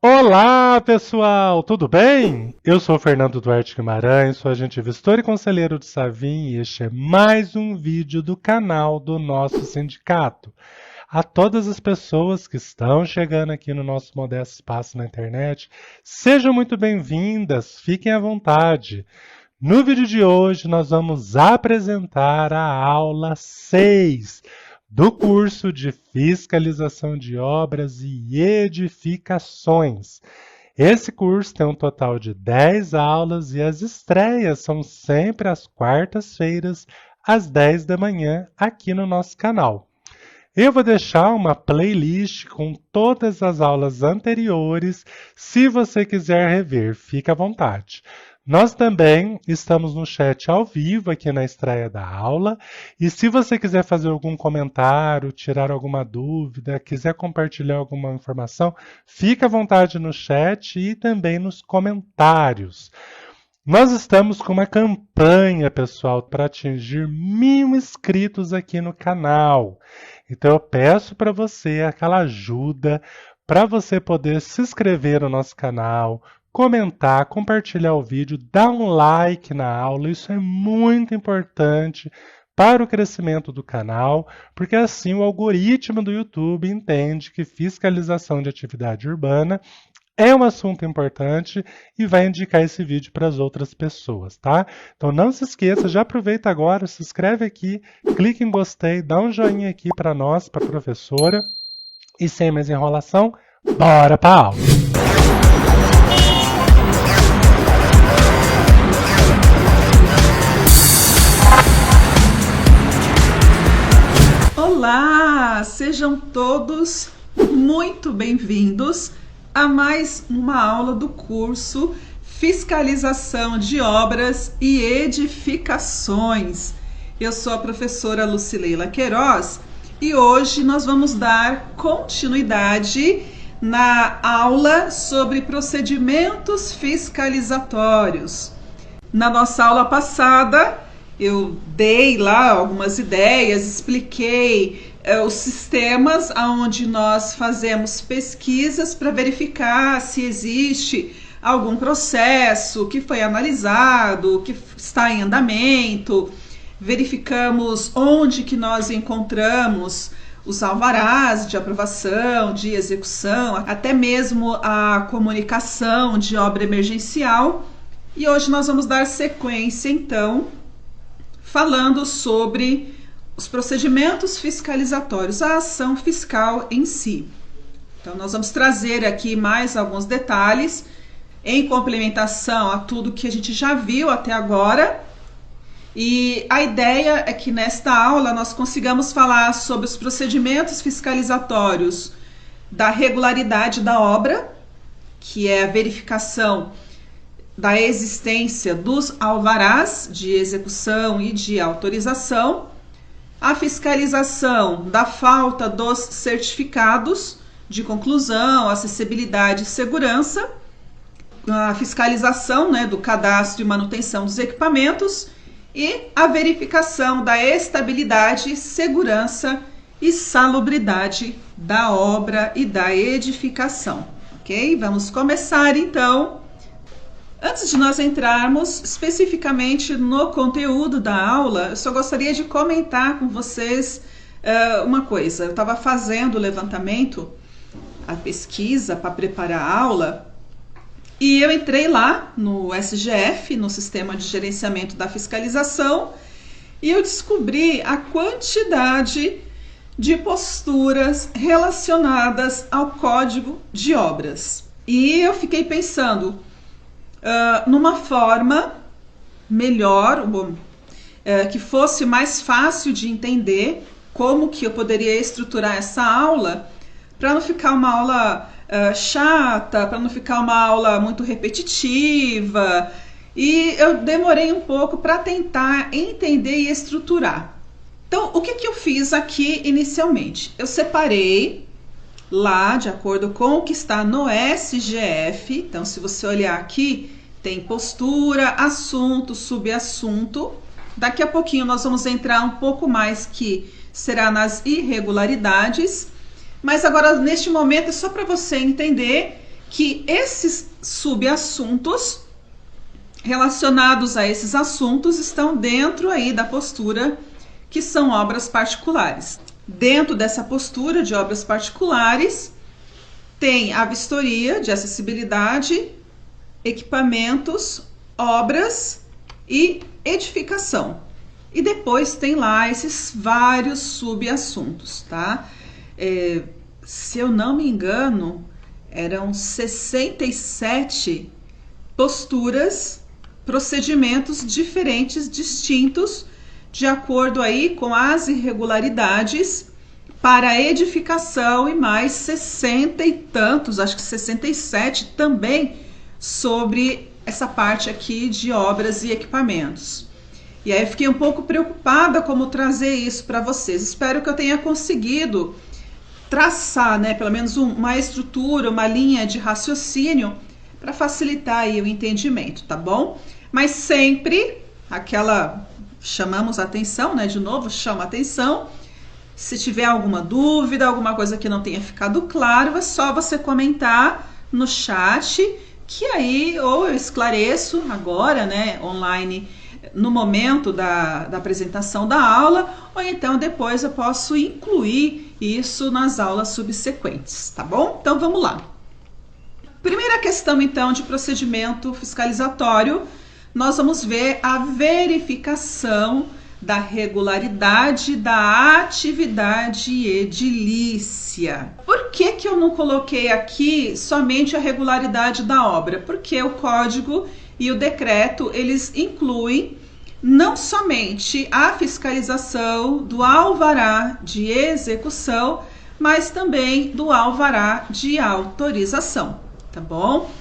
Olá, pessoal, tudo bem? Eu sou o Fernando Duarte Guimarães, sou agente gestor e conselheiro de Savim e este é mais um vídeo do canal do nosso sindicato. A todas as pessoas que estão chegando aqui no nosso modesto espaço na internet, sejam muito bem-vindas, fiquem à vontade. No vídeo de hoje, nós vamos apresentar a aula 6 do curso de Fiscalização de Obras e Edificações. Esse curso tem um total de 10 aulas e as estreias são sempre às quartas-feiras, às 10 da manhã, aqui no nosso canal. Eu vou deixar uma playlist com todas as aulas anteriores, se você quiser rever, fique à vontade. Nós também estamos no chat ao vivo aqui na estreia da aula, e se você quiser fazer algum comentário, tirar alguma dúvida, quiser compartilhar alguma informação, fique à vontade no chat e também nos comentários. Nós estamos com uma campanha, pessoal, para atingir 1.000 inscritos aqui no canal. Então eu peço para você aquela ajuda para você poder se inscrever no nosso canal, comentar, compartilhar o vídeo, dar um like na aula. Isso é muito importante para o crescimento do canal, porque assim o algoritmo do YouTube entende que fiscalização de atividade urbana é um assunto importante e vai indicar esse vídeo para as outras pessoas, tá? Então não se esqueça, já aproveita agora, se inscreve aqui, clique em gostei, dá um joinha aqui para nós, para a professora. E sem mais enrolação, bora para a aula! Olá, sejam todos muito bem-vindos a mais uma aula do curso Fiscalização de Obras e Edificações. Eu sou a professora Lucileila Queiroz e hoje nós vamos dar continuidade na aula sobre procedimentos fiscalizatórios. Na nossa aula passada, eu dei lá algumas ideias, expliquei os sistemas onde nós fazemos pesquisas para verificar se existe algum processo que foi analisado, que está em andamento. Verificamos onde que nós encontramos os alvarás de aprovação, de execução, até mesmo a comunicação de obra emergencial. E hoje nós vamos dar sequência, então, falando sobre os procedimentos fiscalizatórios, a ação fiscal em si. Então, nós vamos trazer aqui mais alguns detalhes em complementação a tudo que a gente já viu até agora. E a ideia é que nesta aula nós consigamos falar sobre os procedimentos fiscalizatórios da regularidade da obra, que é a verificação da existência dos alvarás de execução e de autorização, a fiscalização da falta dos certificados de conclusão, acessibilidade e segurança, a fiscalização, do cadastro e manutenção dos equipamentos e a verificação da estabilidade, segurança e salubridade da obra e da edificação. Ok? Vamos começar então. Antes de nós entrarmos especificamente no conteúdo da aula, eu só gostaria de comentar com vocês uma coisa. Eu estava fazendo o levantamento, a pesquisa para preparar a aula, e eu entrei lá no SGF, no Sistema de Gerenciamento da Fiscalização, e eu descobri a quantidade de posturas relacionadas ao Código de Obras. E eu fiquei pensando numa forma melhor, que fosse mais fácil de entender como que eu poderia estruturar essa aula para não ficar uma aula chata, para não ficar uma aula muito repetitiva. E eu demorei um pouco para tentar entender e estruturar. Então, o que eu fiz aqui inicialmente? Eu separei lá, de acordo com o que está no SGF. Então, se você olhar aqui, tem postura, assunto, subassunto. Daqui a pouquinho nós vamos entrar um pouco mais, que será nas irregularidades. Mas agora, neste momento, é só para você entender que esses subassuntos relacionados a esses assuntos estão dentro aí da postura que são obras particulares. Dentro dessa postura de obras particulares, tem a vistoria de acessibilidade, equipamentos, obras e edificação. E depois tem lá esses vários subassuntos, tá? Se eu não me engano, eram 67 posturas, procedimentos diferentes, distintos, de acordo aí com as irregularidades para a edificação e mais 60 e tantos, acho que 67 também, sobre essa parte aqui de obras e equipamentos. E aí eu fiquei um pouco preocupada como trazer isso para vocês. Espero que eu tenha conseguido traçar, né, pelo menos uma estrutura, uma linha de raciocínio para facilitar aí o entendimento, tá bom? Mas sempre aquela, chamamos a atenção, né, de novo, chama a atenção. Se tiver alguma dúvida, alguma coisa que não tenha ficado claro, é só você comentar no chat, que aí ou eu esclareço agora, né, online, no momento da apresentação da aula, ou então depois eu posso incluir isso nas aulas subsequentes, tá bom? Então vamos lá. Primeira questão então de procedimento fiscalizatório, nós vamos ver a verificação da regularidade da atividade edilícia. Por que eu não coloquei aqui somente a regularidade da obra? Porque o código e o decreto, eles incluem não somente a fiscalização do alvará de execução, mas também do alvará de autorização, tá bom?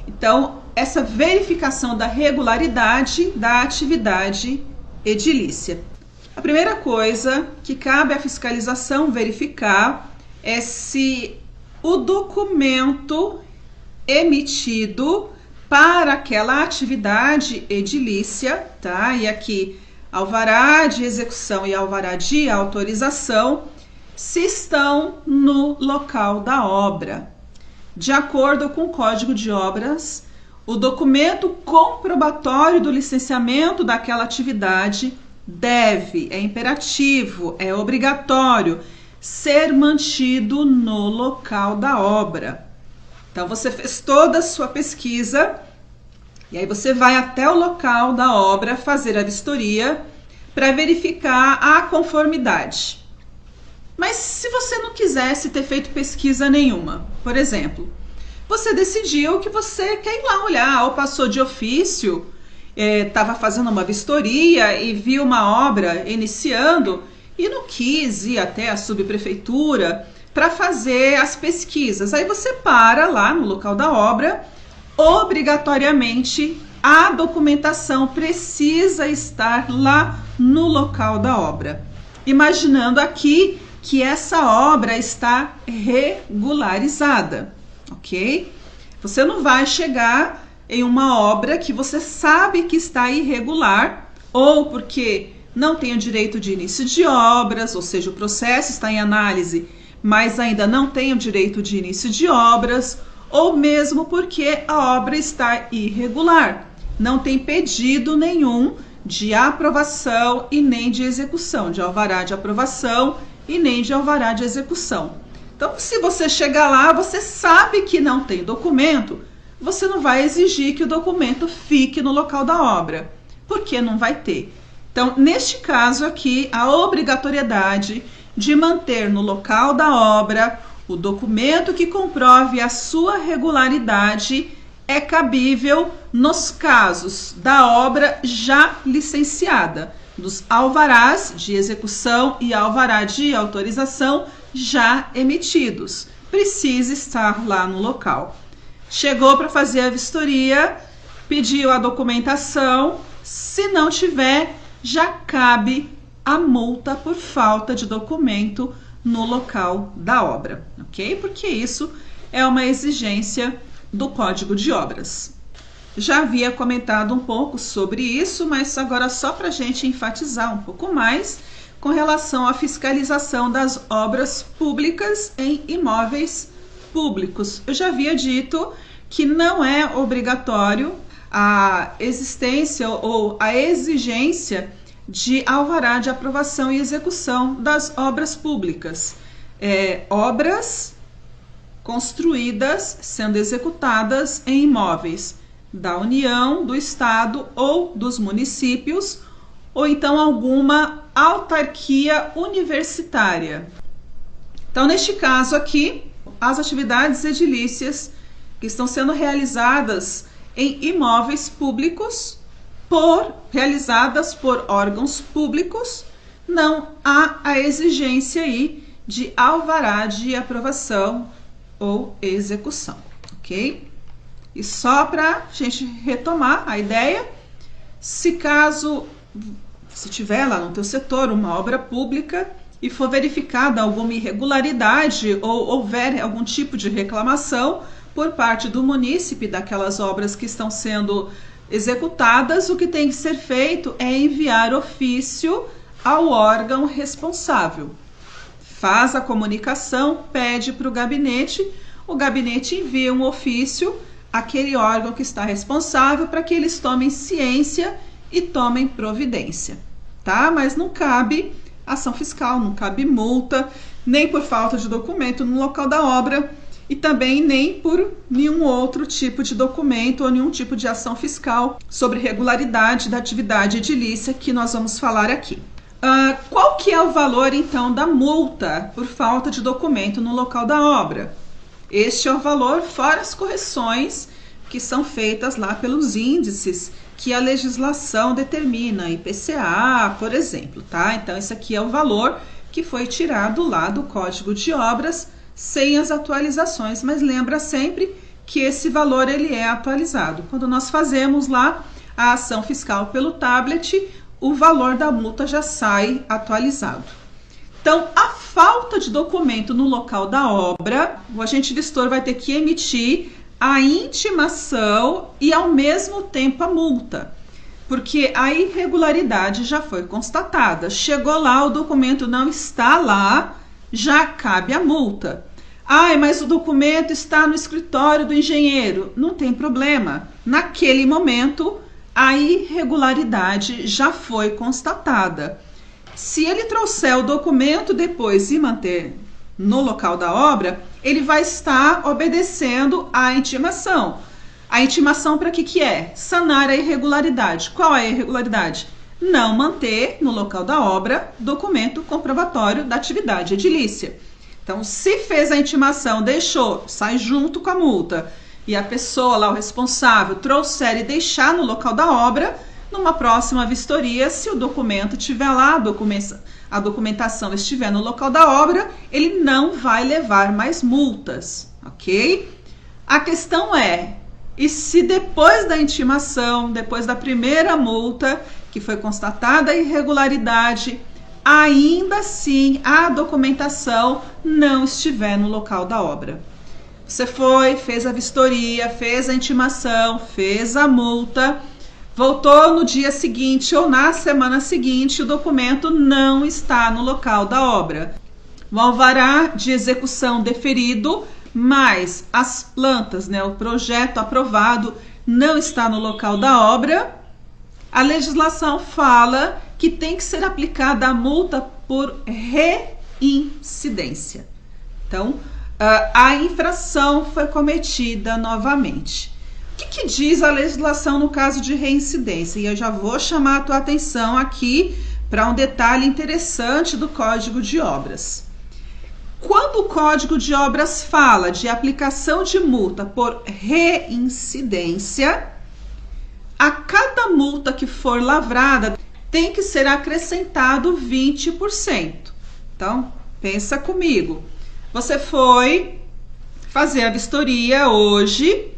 Então, essa verificação da regularidade da atividade edilícia. A primeira coisa que cabe à fiscalização verificar é se o documento emitido para aquela atividade edilícia, tá? E aqui, alvará de execução e alvará de autorização, se estão no local da obra. De acordo com o Código de Obras, o documento comprobatório do licenciamento daquela atividade deve, é imperativo, é obrigatório, ser mantido no local da obra. Então, você fez toda a sua pesquisa e aí você vai até o local da obra fazer a vistoria para verificar a conformidade. Mas se você não quisesse ter feito pesquisa nenhuma, por exemplo, você decidiu que você quer ir lá olhar, ou passou de ofício, estava fazendo uma vistoria e viu uma obra iniciando e não quis ir até a subprefeitura para fazer as pesquisas. Aí você para lá no local da obra, obrigatoriamente a documentação precisa estar lá no local da obra. Imaginando aqui que essa obra está regularizada, ok? Você não vai chegar em uma obra que você sabe que está irregular, ou porque não tem o direito de início de obras, ou seja, o processo está em análise, mas ainda não tem o direito de início de obras, ou mesmo porque a obra está irregular, não tem pedido nenhum de aprovação e nem de execução, de alvará de aprovação e nem de alvará de execução. Então, se você chegar lá, você sabe que não tem documento, você não vai exigir que o documento fique no local da obra, porque não vai ter. Então, neste caso aqui, a obrigatoriedade de manter no local da obra o documento que comprove a sua regularidade é cabível nos casos da obra já licenciada, dos alvarás de execução e alvará de autorização já emitidos. Precisa estar lá no local. Chegou para fazer a vistoria, pediu a documentação, se não tiver, já cabe a multa por falta de documento no local da obra, ok? Porque isso é uma exigência do Código de Obras. Já havia comentado um pouco sobre isso, mas agora só para a gente enfatizar um pouco mais com relação à fiscalização das obras públicas em imóveis públicos. Eu já havia dito que não é obrigatório a existência ou a exigência de alvará de aprovação e execução das obras públicas. Obras construídas, sendo executadas em imóveis da União, do Estado ou dos municípios, ou então alguma autarquia universitária. Então, neste caso aqui, as atividades edilícias que estão sendo realizadas em imóveis públicos, realizadas por órgãos públicos, não há a exigência aí de alvará de aprovação ou execução, ok? E só para a gente retomar a ideia, se tiver lá no teu setor uma obra pública e for verificada alguma irregularidade ou houver algum tipo de reclamação por parte do munícipe daquelas obras que estão sendo executadas, o que tem que ser feito é enviar ofício ao órgão responsável. Faz a comunicação, pede para o gabinete envia um ofício àquele órgão que está responsável para que eles tomem ciência e tomem providência, tá? Mas não cabe ação fiscal, não cabe multa, nem por falta de documento no local da obra e também nem por nenhum outro tipo de documento ou nenhum tipo de ação fiscal sobre regularidade da atividade edilícia que nós vamos falar aqui. Qual que é o valor, então, da multa por falta de documento no local da obra? Este é o valor fora as correções que são feitas lá pelos índices que a legislação determina, IPCA, por exemplo, tá? Então, esse aqui é o valor que foi tirado lá do Código de Obras sem as atualizações, mas lembra sempre que esse valor ele é atualizado. Quando nós fazemos lá a ação fiscal pelo tablet, o valor da multa já sai atualizado. Então, a falta de documento no local da obra, o agente gestor vai ter que emitir a intimação e ao mesmo tempo a multa, porque a irregularidade já foi constatada. Chegou lá, o documento não está lá, já cabe a multa. Mas o documento está no escritório do engenheiro. Não tem problema. Naquele momento, a irregularidade já foi constatada. Se ele trouxer o documento depois e manter no local da obra, ele vai estar obedecendo à intimação. A intimação para que é? Sanar a irregularidade. Qual é a irregularidade? Não manter no local da obra documento comprobatório da atividade edilícia. Então, se fez a intimação, deixou, sai junto com a multa, e a pessoa lá, o responsável, trouxer e deixar no local da obra, numa próxima vistoria, se o documento estiver lá, a documentação estiver no local da obra, ele não vai levar mais multas, ok? A questão é, e se depois da intimação, depois da primeira multa, que foi constatada a irregularidade, ainda assim a documentação não estiver no local da obra? Você fez a vistoria, fez a intimação, fez a multa, voltou no dia seguinte ou na semana seguinte, o documento não está no local da obra. O alvará de execução deferido, mas as plantas, o projeto aprovado não está no local da obra, a legislação fala que tem que ser aplicada a multa por reincidência. Então, a infração foi cometida novamente. O que diz a legislação no caso de reincidência? E eu já vou chamar a tua atenção aqui para um detalhe interessante do Código de Obras. Quando o Código de Obras fala de aplicação de multa por reincidência, a cada multa que for lavrada tem que ser acrescentado 20%. Então, pensa comigo. Você foi fazer a vistoria hoje,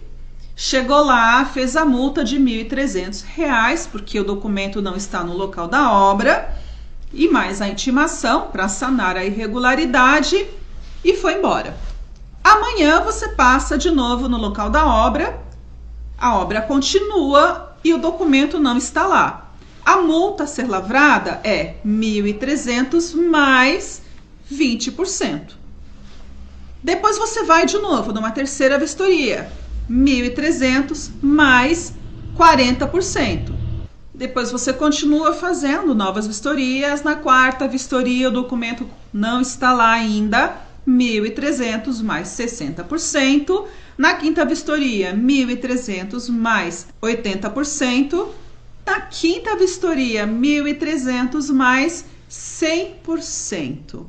chegou lá, fez a multa de R$ 1.300, porque o documento não está no local da obra, e mais a intimação para sanar a irregularidade, e foi embora. Amanhã você passa de novo no local da obra, a obra continua e o documento não está lá. A multa a ser lavrada é R$ 1.300 mais 20%. Depois você vai de novo numa terceira vistoria, 1.300 mais 40%. Depois você continua fazendo novas vistorias. Na quarta vistoria o documento não está lá ainda, 1.300 mais 60%. Na quinta vistoria, 1.300 mais 80%. Na quinta vistoria, 1.300 mais 100%.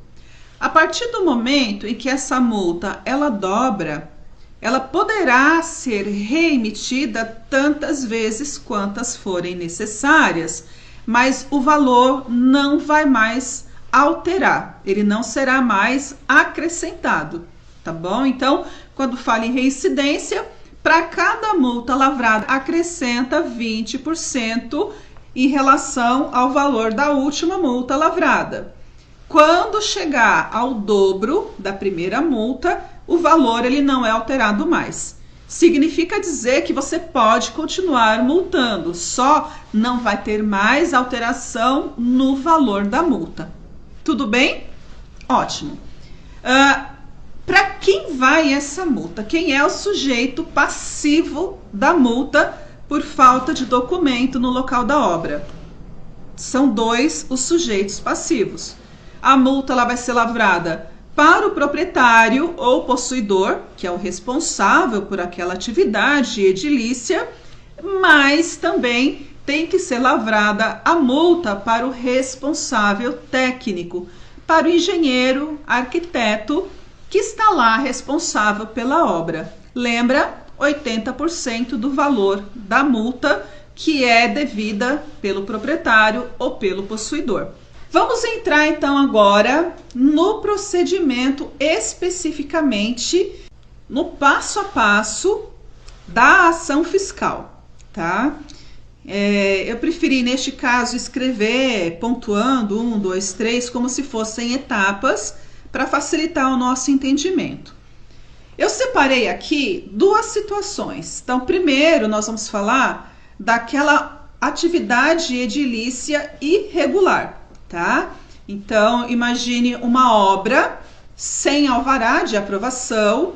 A partir do momento em que essa multa ela dobra, ela poderá ser reemitida tantas vezes quantas forem necessárias, mas o valor não vai mais alterar, ele não será mais acrescentado, tá bom? Então, quando fala em reincidência, para cada multa lavrada acrescenta 20% em relação ao valor da última multa lavrada. Quando chegar ao dobro da primeira multa, o valor ele não é alterado mais. Significa dizer que você pode continuar multando, só não vai ter mais alteração no valor da multa. Tudo bem? Ótimo. Para quem vai essa multa? Quem é o sujeito passivo da multa por falta de documento no local da obra? São dois os sujeitos passivos. A multa ela vai ser lavrada para o proprietário ou possuidor, que é o responsável por aquela atividade edilícia, mas também tem que ser lavrada a multa para o responsável técnico, para o engenheiro, arquiteto, que está lá responsável pela obra. Lembra? 80% do valor da multa que é devida pelo proprietário ou pelo possuidor. Vamos entrar então agora no procedimento especificamente no passo a passo da ação fiscal, tá? Eu preferi neste caso escrever pontuando 1, 2, 3 como se fossem etapas para facilitar o nosso entendimento. Eu separei aqui duas situações. Então, primeiro nós vamos falar daquela atividade edilícia irregular. Tá? Então, imagine uma obra sem alvará de aprovação,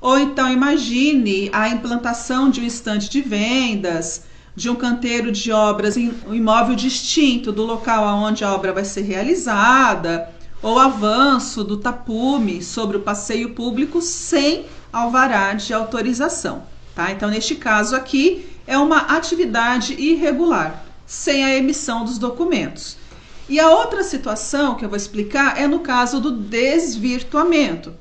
ou então imagine a implantação de um estande de vendas, de um canteiro de obras em um imóvel distinto do local onde a obra vai ser realizada, ou avanço do tapume sobre o passeio público sem alvará de autorização. Tá? Então, neste caso aqui, é uma atividade irregular, sem a emissão dos documentos. E a outra situação que eu vou explicar é no caso do desvirtuamento.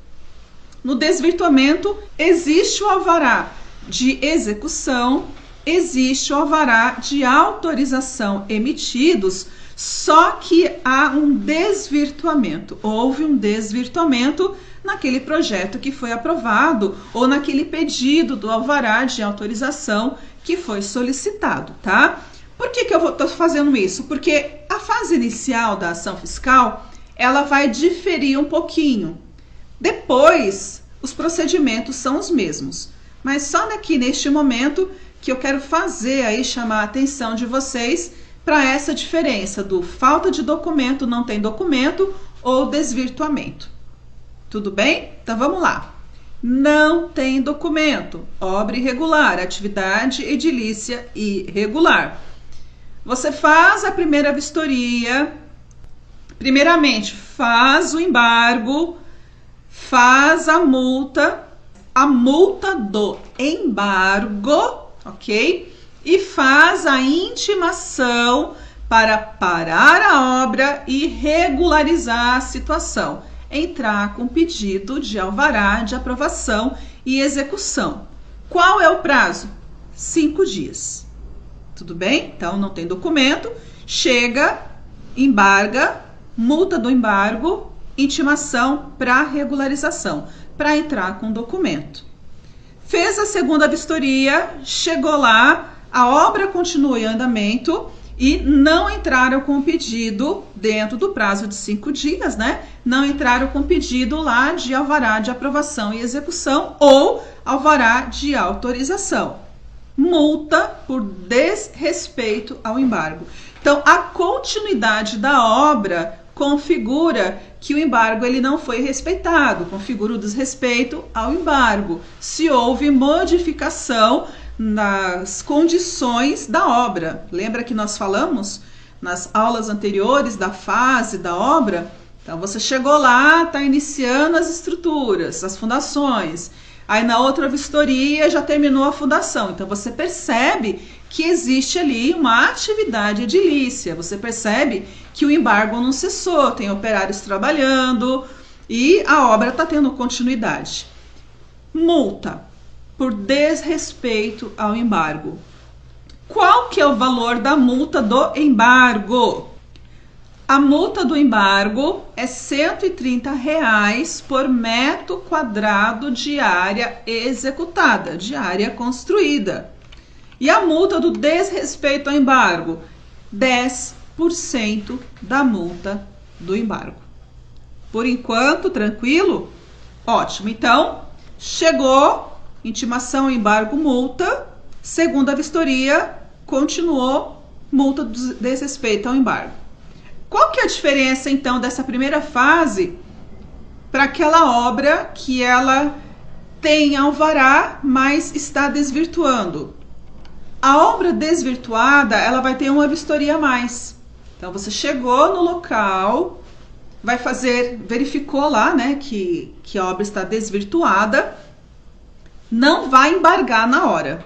No desvirtuamento, existe o alvará de execução, existe o alvará de autorização emitidos, só que há um desvirtuamento. Houve um desvirtuamento naquele projeto que foi aprovado ou naquele pedido do alvará de autorização que foi solicitado, tá? Por que eu estou fazendo isso? Porque a fase inicial da ação fiscal, ela vai diferir um pouquinho. Depois, os procedimentos são os mesmos. Mas só aqui neste momento que eu quero fazer aí, chamar a atenção de vocês para essa diferença do falta de documento, não tem documento, ou desvirtuamento. Tudo bem? Então vamos lá. Não tem documento, obra irregular, atividade edilícia irregular. Você faz a primeira vistoria, primeiramente faz o embargo, faz a multa do embargo, ok? E faz a intimação para parar a obra e regularizar a situação. Entrar com pedido de alvará de aprovação e execução. Qual é o prazo? 5 dias. Tudo bem? Então, não tem documento, chega, embarga, multa do embargo, intimação para regularização, para entrar com documento. Fez a segunda vistoria, chegou lá, a obra continua em andamento e não entraram com pedido dentro do prazo de 5 dias, né? Não entraram com pedido lá de alvará de aprovação e execução ou alvará de autorização. Multa por desrespeito ao embargo. Então, a continuidade da obra configura que o embargo ele não foi respeitado, configura o desrespeito ao embargo, se houve modificação nas condições da obra. Lembra que nós falamos nas aulas anteriores da fase da obra? Então você chegou lá, está iniciando as estruturas, as fundações, aí na outra vistoria já terminou a fundação, então você percebe que existe ali uma atividade edilícia, você percebe que o embargo não cessou, tem operários trabalhando e a obra está tendo continuidade. Multa por desrespeito ao embargo. Qual que é o valor da multa do embargo? A multa do embargo é R$ 130 por metro quadrado de área executada, de área construída. E a multa do desrespeito ao embargo, 10% da multa do embargo. Por enquanto, tranquilo? Ótimo. Então, chegou, intimação, embargo, multa. Segunda vistoria, continuou, multa do desrespeito ao embargo. Qual que é a diferença, então, dessa primeira fase para aquela obra que ela tem alvará, mas está desvirtuando? A obra desvirtuada, ela vai ter uma vistoria a mais. Então, você chegou no local, vai fazer, verificou lá, né, que a obra está desvirtuada, não vai embargar na hora.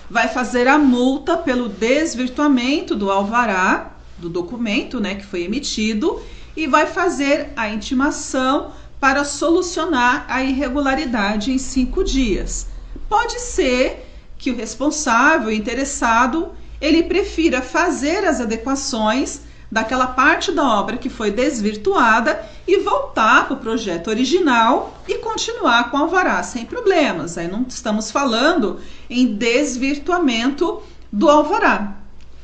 Vai fazer a multa pelo desvirtuamento do alvará, do documento, né, que foi emitido, e vai fazer a intimação para solucionar a irregularidade em 5 dias. Pode ser que o responsável, interessado, ele prefira fazer as adequações daquela parte da obra que foi desvirtuada e voltar para o projeto original e continuar com o alvará sem problemas. Aí não estamos falando em desvirtuamento do alvará,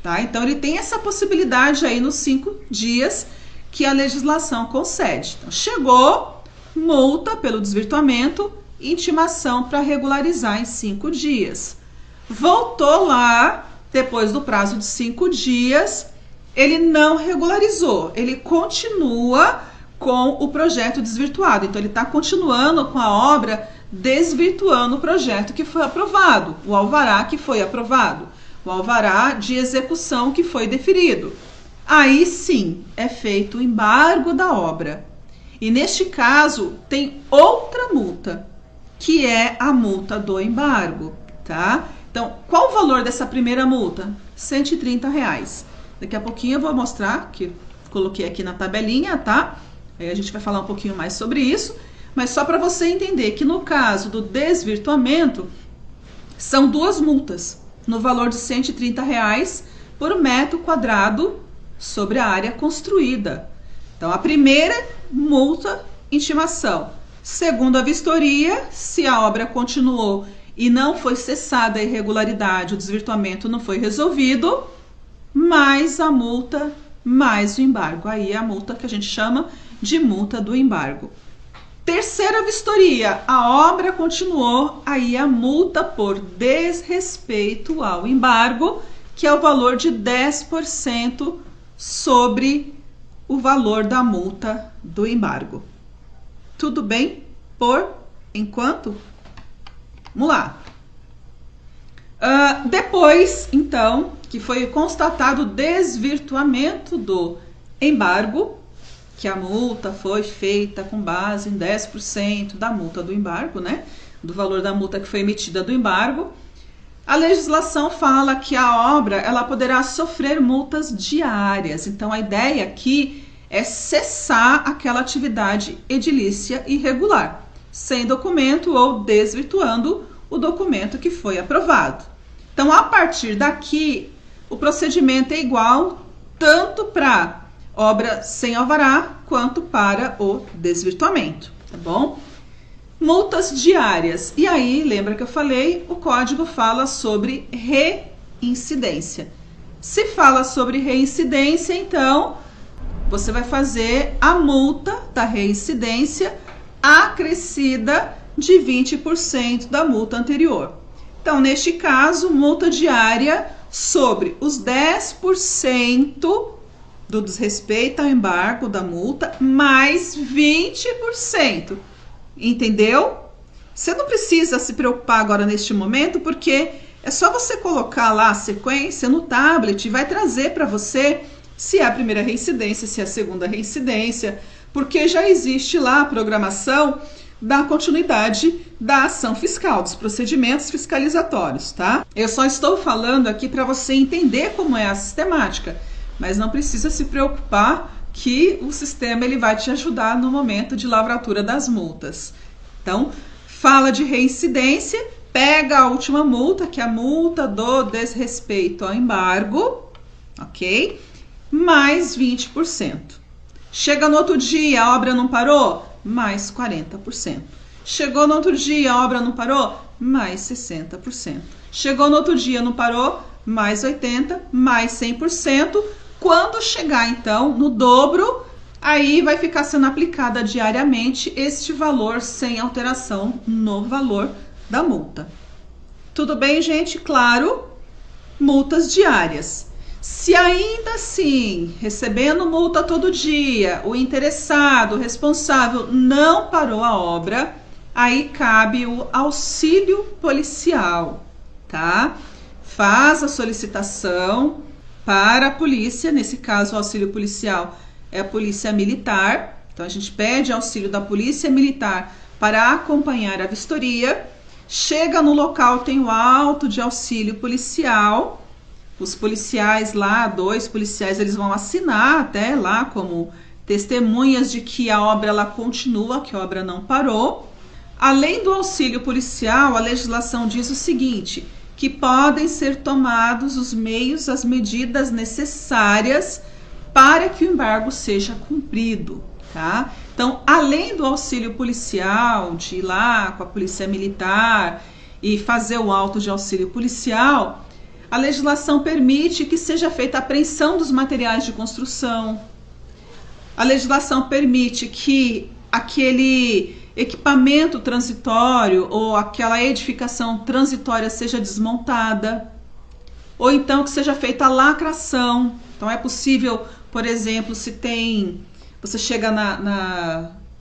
tá? Então ele tem essa possibilidade aí nos 5 dias que a legislação concede. Então, chegou, multa pelo desvirtuamento, intimação para regularizar em 5 dias. Voltou lá, depois do prazo de 5 dias, ele não regularizou, ele continua com o projeto desvirtuado. Então, ele está continuando com a obra, desvirtuando o projeto que foi aprovado, o alvará que foi aprovado, o alvará de execução que foi deferido. Aí sim, é feito o embargo da obra. E neste caso, tem outra multa, que é a multa do embargo, tá? Então, qual o valor dessa primeira multa? R$ 130. Daqui a pouquinho eu vou mostrar, que coloquei aqui na tabelinha, tá? Aí a gente vai falar um pouquinho mais sobre isso, mas só para você entender que no caso do desvirtuamento, são 2 multas, no valor de R$ 130 por metro quadrado sobre a área construída. Então, a primeira multa, intimação. Segundo a vistoria, se a obra continuou e não foi cessada a irregularidade, o desvirtuamento não foi resolvido, mais a multa, mais o embargo. Aí é a multa que a gente chama de multa do embargo. Terceira vistoria, a obra continuou, aí a multa por desrespeito ao embargo, que é o valor de 10% sobre o valor da multa do embargo. Tudo bem por enquanto? Vamos lá. Depois, então, que foi constatado o desvirtuamento do embargo, que a multa foi feita com base em 10% da multa do embargo, né? Do valor da multa que foi emitida do embargo. A legislação fala que a obra ela poderá sofrer multas diárias. Então, a ideia aqui é cessar aquela atividade edilícia irregular, sem documento ou desvirtuando o documento que foi aprovado. Então, a partir daqui, o procedimento é igual tanto para obra sem alvará quanto para o desvirtuamento, tá bom? Multas diárias. E aí, lembra que eu falei, o código fala sobre reincidência. Se fala sobre reincidência, então, você vai fazer a multa da reincidência acrescida de 20% da multa anterior. Então, neste caso, multa diária sobre os 10% do desrespeito ao embargo da multa, mais 20%. Entendeu? Você não precisa se preocupar agora neste momento, porque é só você colocar lá a sequência no tablet e vai trazer para você se é a primeira reincidência, se é a segunda reincidência, porque já existe lá a programação da continuidade da ação fiscal, dos procedimentos fiscalizatórios, tá? Eu só estou falando aqui para você entender como é a sistemática, mas não precisa se preocupar que o sistema ele vai te ajudar no momento de lavratura das multas. Então, fala de reincidência, pega a última multa, que é a multa do desrespeito ao embargo, ok? Mais 20%. Chega no outro dia, a obra não parou? Mais 40%. Chegou no outro dia, a obra não parou? Mais 60%. Chegou no outro dia, não parou? Mais 80%, mais 100%. Quando chegar, então, no dobro, aí vai ficar sendo aplicada diariamente este valor sem alteração no valor da multa. Tudo bem, gente? Claro, multas diárias. Se ainda assim, recebendo multa todo dia, o interessado, o responsável, não parou a obra, aí cabe o auxílio policial, tá? Faz a solicitação para a polícia, nesse caso o auxílio policial é a polícia militar, então a gente pede auxílio da polícia militar para acompanhar a vistoria, chega no local, tem o auto de auxílio policial, os policiais lá, 2 policiais, eles vão assinar até lá como testemunhas de que a obra ela continua, que a obra não parou. Além do auxílio policial, a legislação diz o seguinte, que podem ser tomados os meios, as medidas necessárias para que o embargo seja cumprido, tá? Então, além do auxílio policial, de ir lá com a polícia militar e fazer o auto de auxílio policial, a legislação permite que seja feita a apreensão dos materiais de construção. A legislação permite que aquele equipamento transitório ou aquela edificação transitória seja desmontada. Ou então que seja feita a lacração. Então é possível, por exemplo, se você chega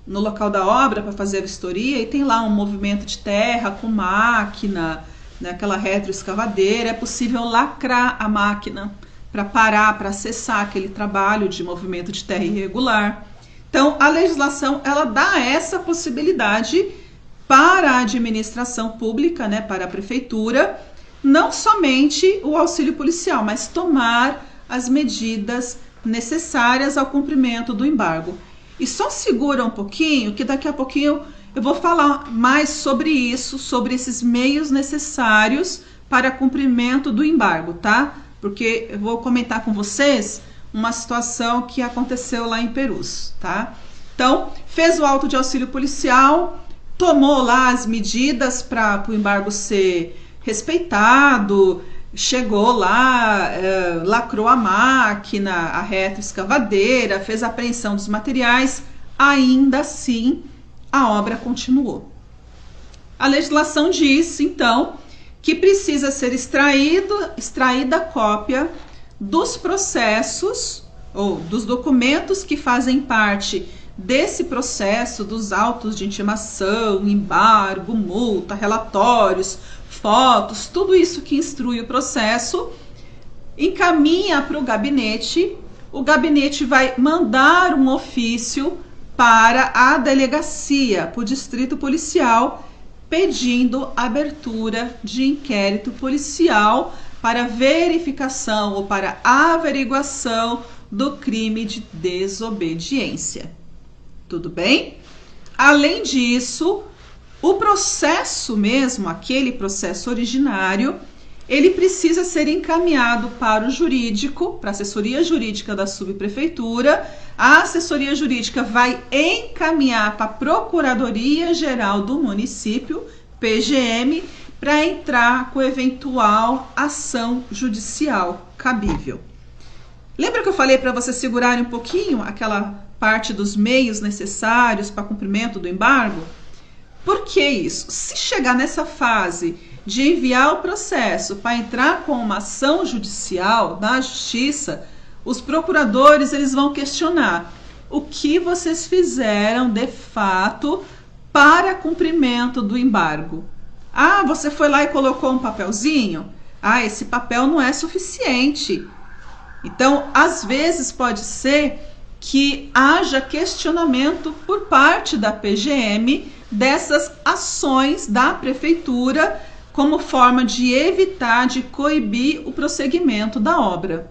no local da obra para fazer a vistoria e tem lá um movimento de terra com máquina, aquela retroescavadeira, é possível lacrar a máquina para parar, para cessar aquele trabalho de movimento de terra irregular. Então, a legislação ela dá essa possibilidade para a administração pública, né, para a prefeitura, não somente o auxílio policial, mas tomar as medidas necessárias ao cumprimento do embargo. E só segura um pouquinho, que daqui a pouquinho eu vou falar mais sobre isso, sobre esses meios necessários para cumprimento do embargo, tá? Porque eu vou comentar com vocês uma situação que aconteceu lá em Perus, tá? Então, fez o auto de auxílio policial, tomou lá as medidas para o embargo ser respeitado, chegou lá, lacrou a máquina, a retroescavadeira, fez a apreensão dos materiais, ainda assim a obra continuou. A legislação diz, então, que precisa ser extraída a cópia dos processos ou dos documentos que fazem parte desse processo, dos autos de intimação, embargo, multa, relatórios, fotos, tudo isso que instrui o processo, encaminha para o gabinete vai mandar um ofício para a delegacia, para o distrito policial, pedindo abertura de inquérito policial para verificação ou para averiguação do crime de desobediência. Tudo bem? Além disso, o processo mesmo, aquele processo originário, ele precisa ser encaminhado para o jurídico, para a assessoria jurídica da subprefeitura. A assessoria jurídica vai encaminhar para a Procuradoria-Geral do município, PGM, para entrar com eventual ação judicial cabível. Lembra que eu falei para vocês segurarem um pouquinho aquela parte dos meios necessários para cumprimento do embargo? Por que isso? Se chegar nessa fase de enviar o processo para entrar com uma ação judicial na justiça, os procuradores eles vão questionar o que vocês fizeram de fato para cumprimento do embargo. Ah, você foi lá e colocou um papelzinho? Ah, esse papel não é suficiente. Então, às vezes pode ser que haja questionamento por parte da PGM dessas ações da prefeitura como forma de evitar, de coibir o prosseguimento da obra.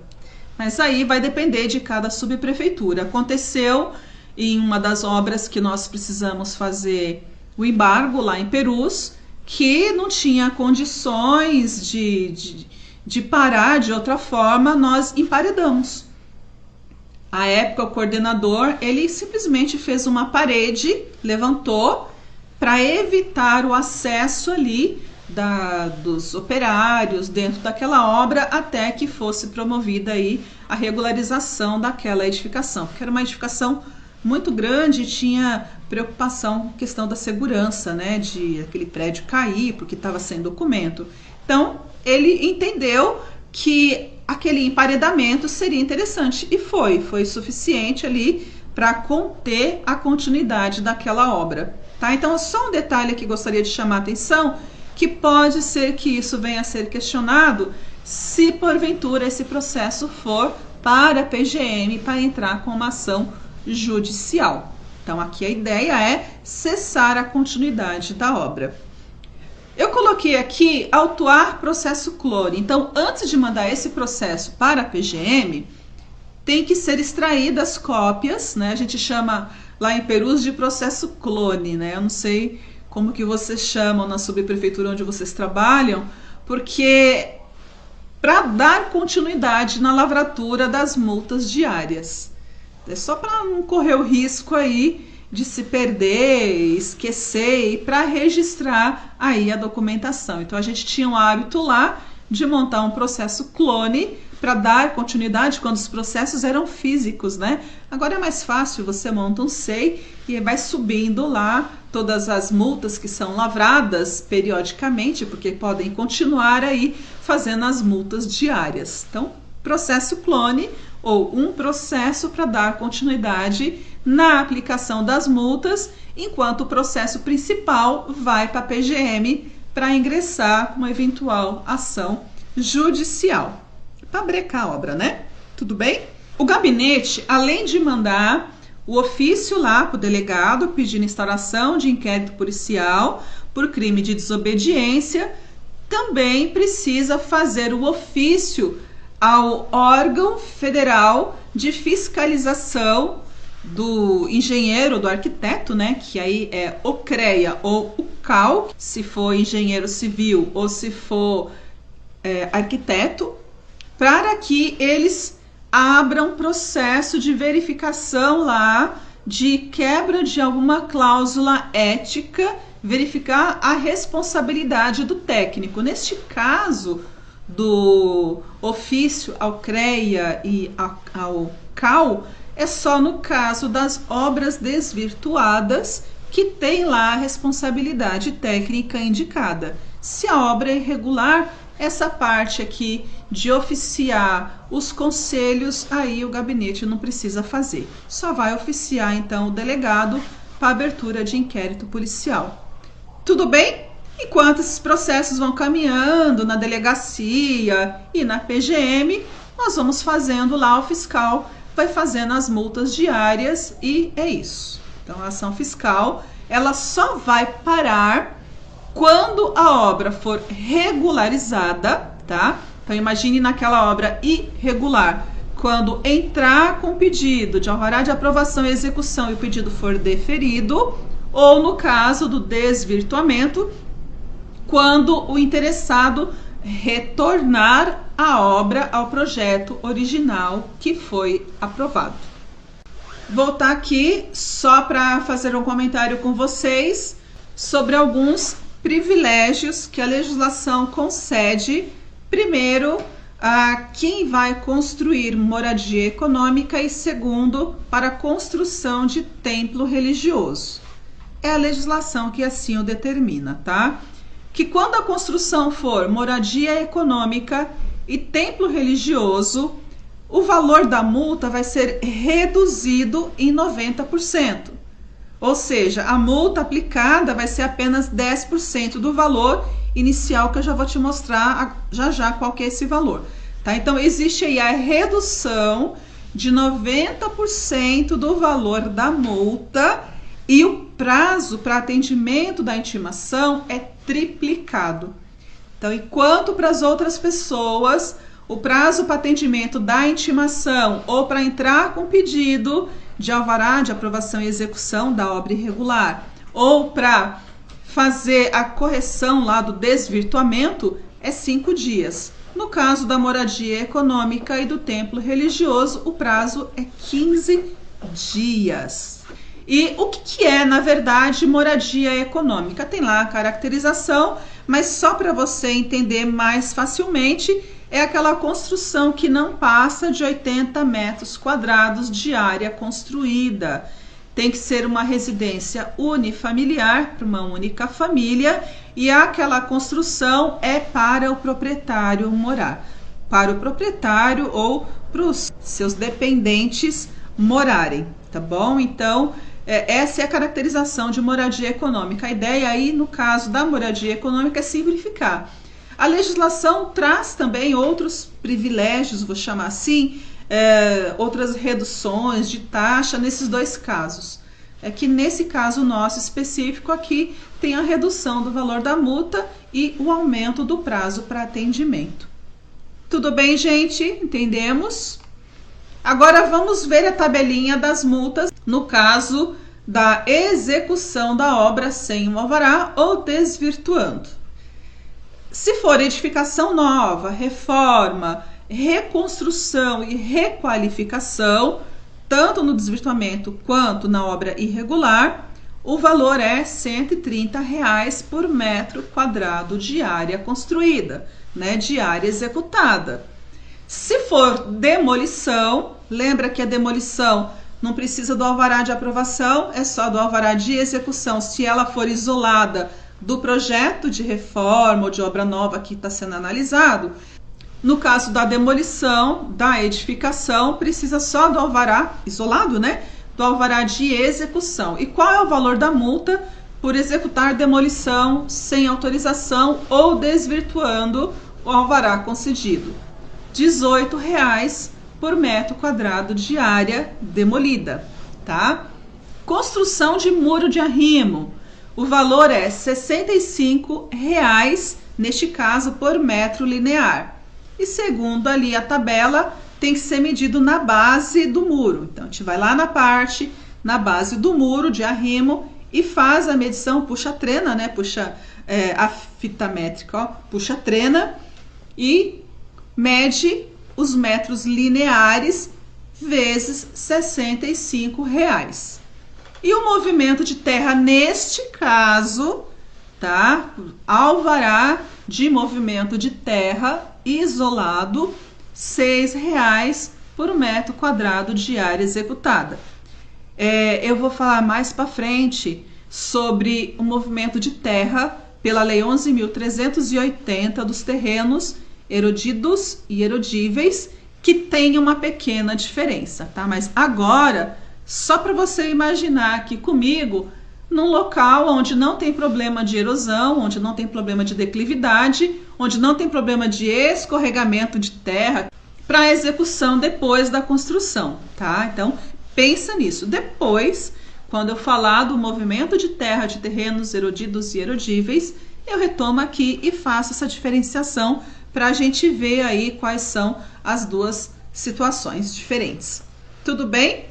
Mas aí vai depender de cada subprefeitura. Aconteceu em uma das obras que nós precisamos fazer o embargo lá em Perus, que não tinha condições de parar de outra forma, nós emparedamos. À época, o coordenador, ele simplesmente fez uma parede, levantou, para evitar o acesso ali dos operários dentro daquela obra até que fosse promovida aí a regularização daquela edificação, porque era uma edificação muito grande, tinha preocupação com a questão da segurança, né, de aquele prédio cair porque estava sem documento. Então, ele entendeu que aquele emparedamento seria interessante e foi suficiente ali para conter a continuidade daquela obra, tá? Então, só um detalhe que gostaria de chamar a atenção, que pode ser que isso venha a ser questionado se porventura esse processo for para a PGM para entrar com uma ação judicial. Então aqui a ideia é cessar a continuidade da obra. Eu coloquei aqui autuar processo clone. Então, antes de mandar esse processo para a PGM, tem que ser extraídas cópias, né? A gente chama lá em Perus de processo clone, né? Eu não sei como que vocês chamam na subprefeitura onde vocês trabalham, porque para dar continuidade na lavratura das multas diárias. É só para não correr o risco aí de se perder, esquecer e para registrar aí a documentação. Então a gente tinha um hábito lá de montar um processo clone para dar continuidade quando os processos eram físicos, né? Agora é mais fácil, você monta um SEI e vai subindo lá todas as multas que são lavradas periodicamente, porque podem continuar aí fazendo as multas diárias. Então, processo clone ou um processo para dar continuidade na aplicação das multas, enquanto o processo principal vai para a PGM para ingressar com uma eventual ação judicial. Para brecar a obra, né? Tudo bem? O gabinete, além de mandar o ofício lá para o delegado pedindo instauração de inquérito policial por crime de desobediência, também precisa fazer o ofício ao órgão federal de fiscalização do engenheiro, do arquiteto, né? Que aí é o CREA ou o CAL, se for engenheiro civil ou se for arquiteto, para que eles abram processo de verificação lá de quebra de alguma cláusula ética, verificar a responsabilidade do técnico. Neste caso do ofício ao CREA e ao CAL, é só no caso das obras desvirtuadas que tem lá a responsabilidade técnica indicada. Se a obra é irregular, essa parte aqui de oficiar os conselhos, aí o gabinete não precisa fazer. Só vai oficiar então o delegado para abertura de inquérito policial. Tudo bem? Enquanto esses processos vão caminhando na delegacia e na PGM, nós vamos fazendo lá, o fiscal vai fazendo as multas diárias e é isso. Então a ação fiscal, ela só vai parar quando a obra for regularizada, tá? Então imagine naquela obra irregular, quando entrar com pedido de alvará de aprovação e execução e o pedido for deferido, ou no caso do desvirtuamento, quando o interessado retornar a obra ao projeto original que foi aprovado. Voltar aqui só para fazer um comentário com vocês sobre alguns privilégios que a legislação concede, primeiro, a quem vai construir moradia econômica e segundo, para a construção de templo religioso. É a legislação que assim o determina, tá? Que quando a construção for moradia econômica e templo religioso, o valor da multa vai ser reduzido em 90%. Ou seja, a multa aplicada vai ser apenas 10% do valor inicial, que eu já vou te mostrar já qual que é esse valor. Tá? Então, existe aí a redução de 90% do valor da multa e o prazo para atendimento da intimação é triplicado. Então, enquanto para as outras pessoas o prazo para atendimento da intimação ou para entrar com pedido de alvará de aprovação e execução da obra irregular ou para fazer a correção lá do desvirtuamento é 5 dias. No caso da moradia econômica e do templo religioso, o prazo é 15 dias. E o que é, na verdade, moradia econômica? Tem lá a caracterização, mas só para você entender mais facilmente, é aquela construção que não passa de 80 metros quadrados de área construída. Tem que ser uma residência unifamiliar para uma única família e aquela construção é para o proprietário morar, para o proprietário ou para os seus dependentes morarem, tá bom? Então, essa é a caracterização de moradia econômica. A ideia aí, no caso da moradia econômica, é simplificar. A legislação traz também outros privilégios, vou chamar assim, outras reduções de taxa nesses dois casos. É que nesse caso nosso específico aqui tem a redução do valor da multa e o aumento do prazo para atendimento. Tudo bem, gente? Entendemos? Agora vamos ver a tabelinha das multas no caso da execução da obra sem um alvará ou desvirtuando. Se for edificação nova, reforma, reconstrução e requalificação, tanto no desvirtuamento quanto na obra irregular, o valor é R$ 130 por metro quadrado de área construída, né, de área executada. Se for demolição, lembra que a demolição não precisa do alvará de aprovação, é só do alvará de execução, se ela for isolada do projeto de reforma ou de obra nova que está sendo analisado. No caso da demolição, da edificação, precisa só do alvará isolado, né? Do alvará de execução. E qual é o valor da multa por executar demolição sem autorização ou desvirtuando o alvará concedido? R$ 18,00 por metro quadrado de área demolida, tá? Construção de muro de arrimo. O valor é R$ 65,00, neste caso, por metro linear. E segundo ali a tabela, tem que ser medido na base do muro. Então, a gente vai lá na base do muro de arrimo e faz a medição, puxa a trena, né? Puxa a fita métrica, ó, puxa a trena e mede os metros lineares vezes R$ 65,00. E o movimento de terra, neste caso, tá? Alvará de movimento de terra isolado, R$ 6,00 por metro quadrado de área executada. Eu vou falar mais para frente sobre o movimento de terra pela Lei 11.380 dos terrenos erodidos e erodíveis, que tem uma pequena diferença, tá? Mas agora, só para você imaginar aqui comigo, num local onde não tem problema de erosão, onde não tem problema de declividade, onde não tem problema de escorregamento de terra, para execução depois da construção, tá? Então, pensa nisso. Depois, quando eu falar do movimento de terra de terrenos erodidos e erodíveis, eu retomo aqui e faço essa diferenciação para a gente ver aí quais são as duas situações diferentes. Tudo bem?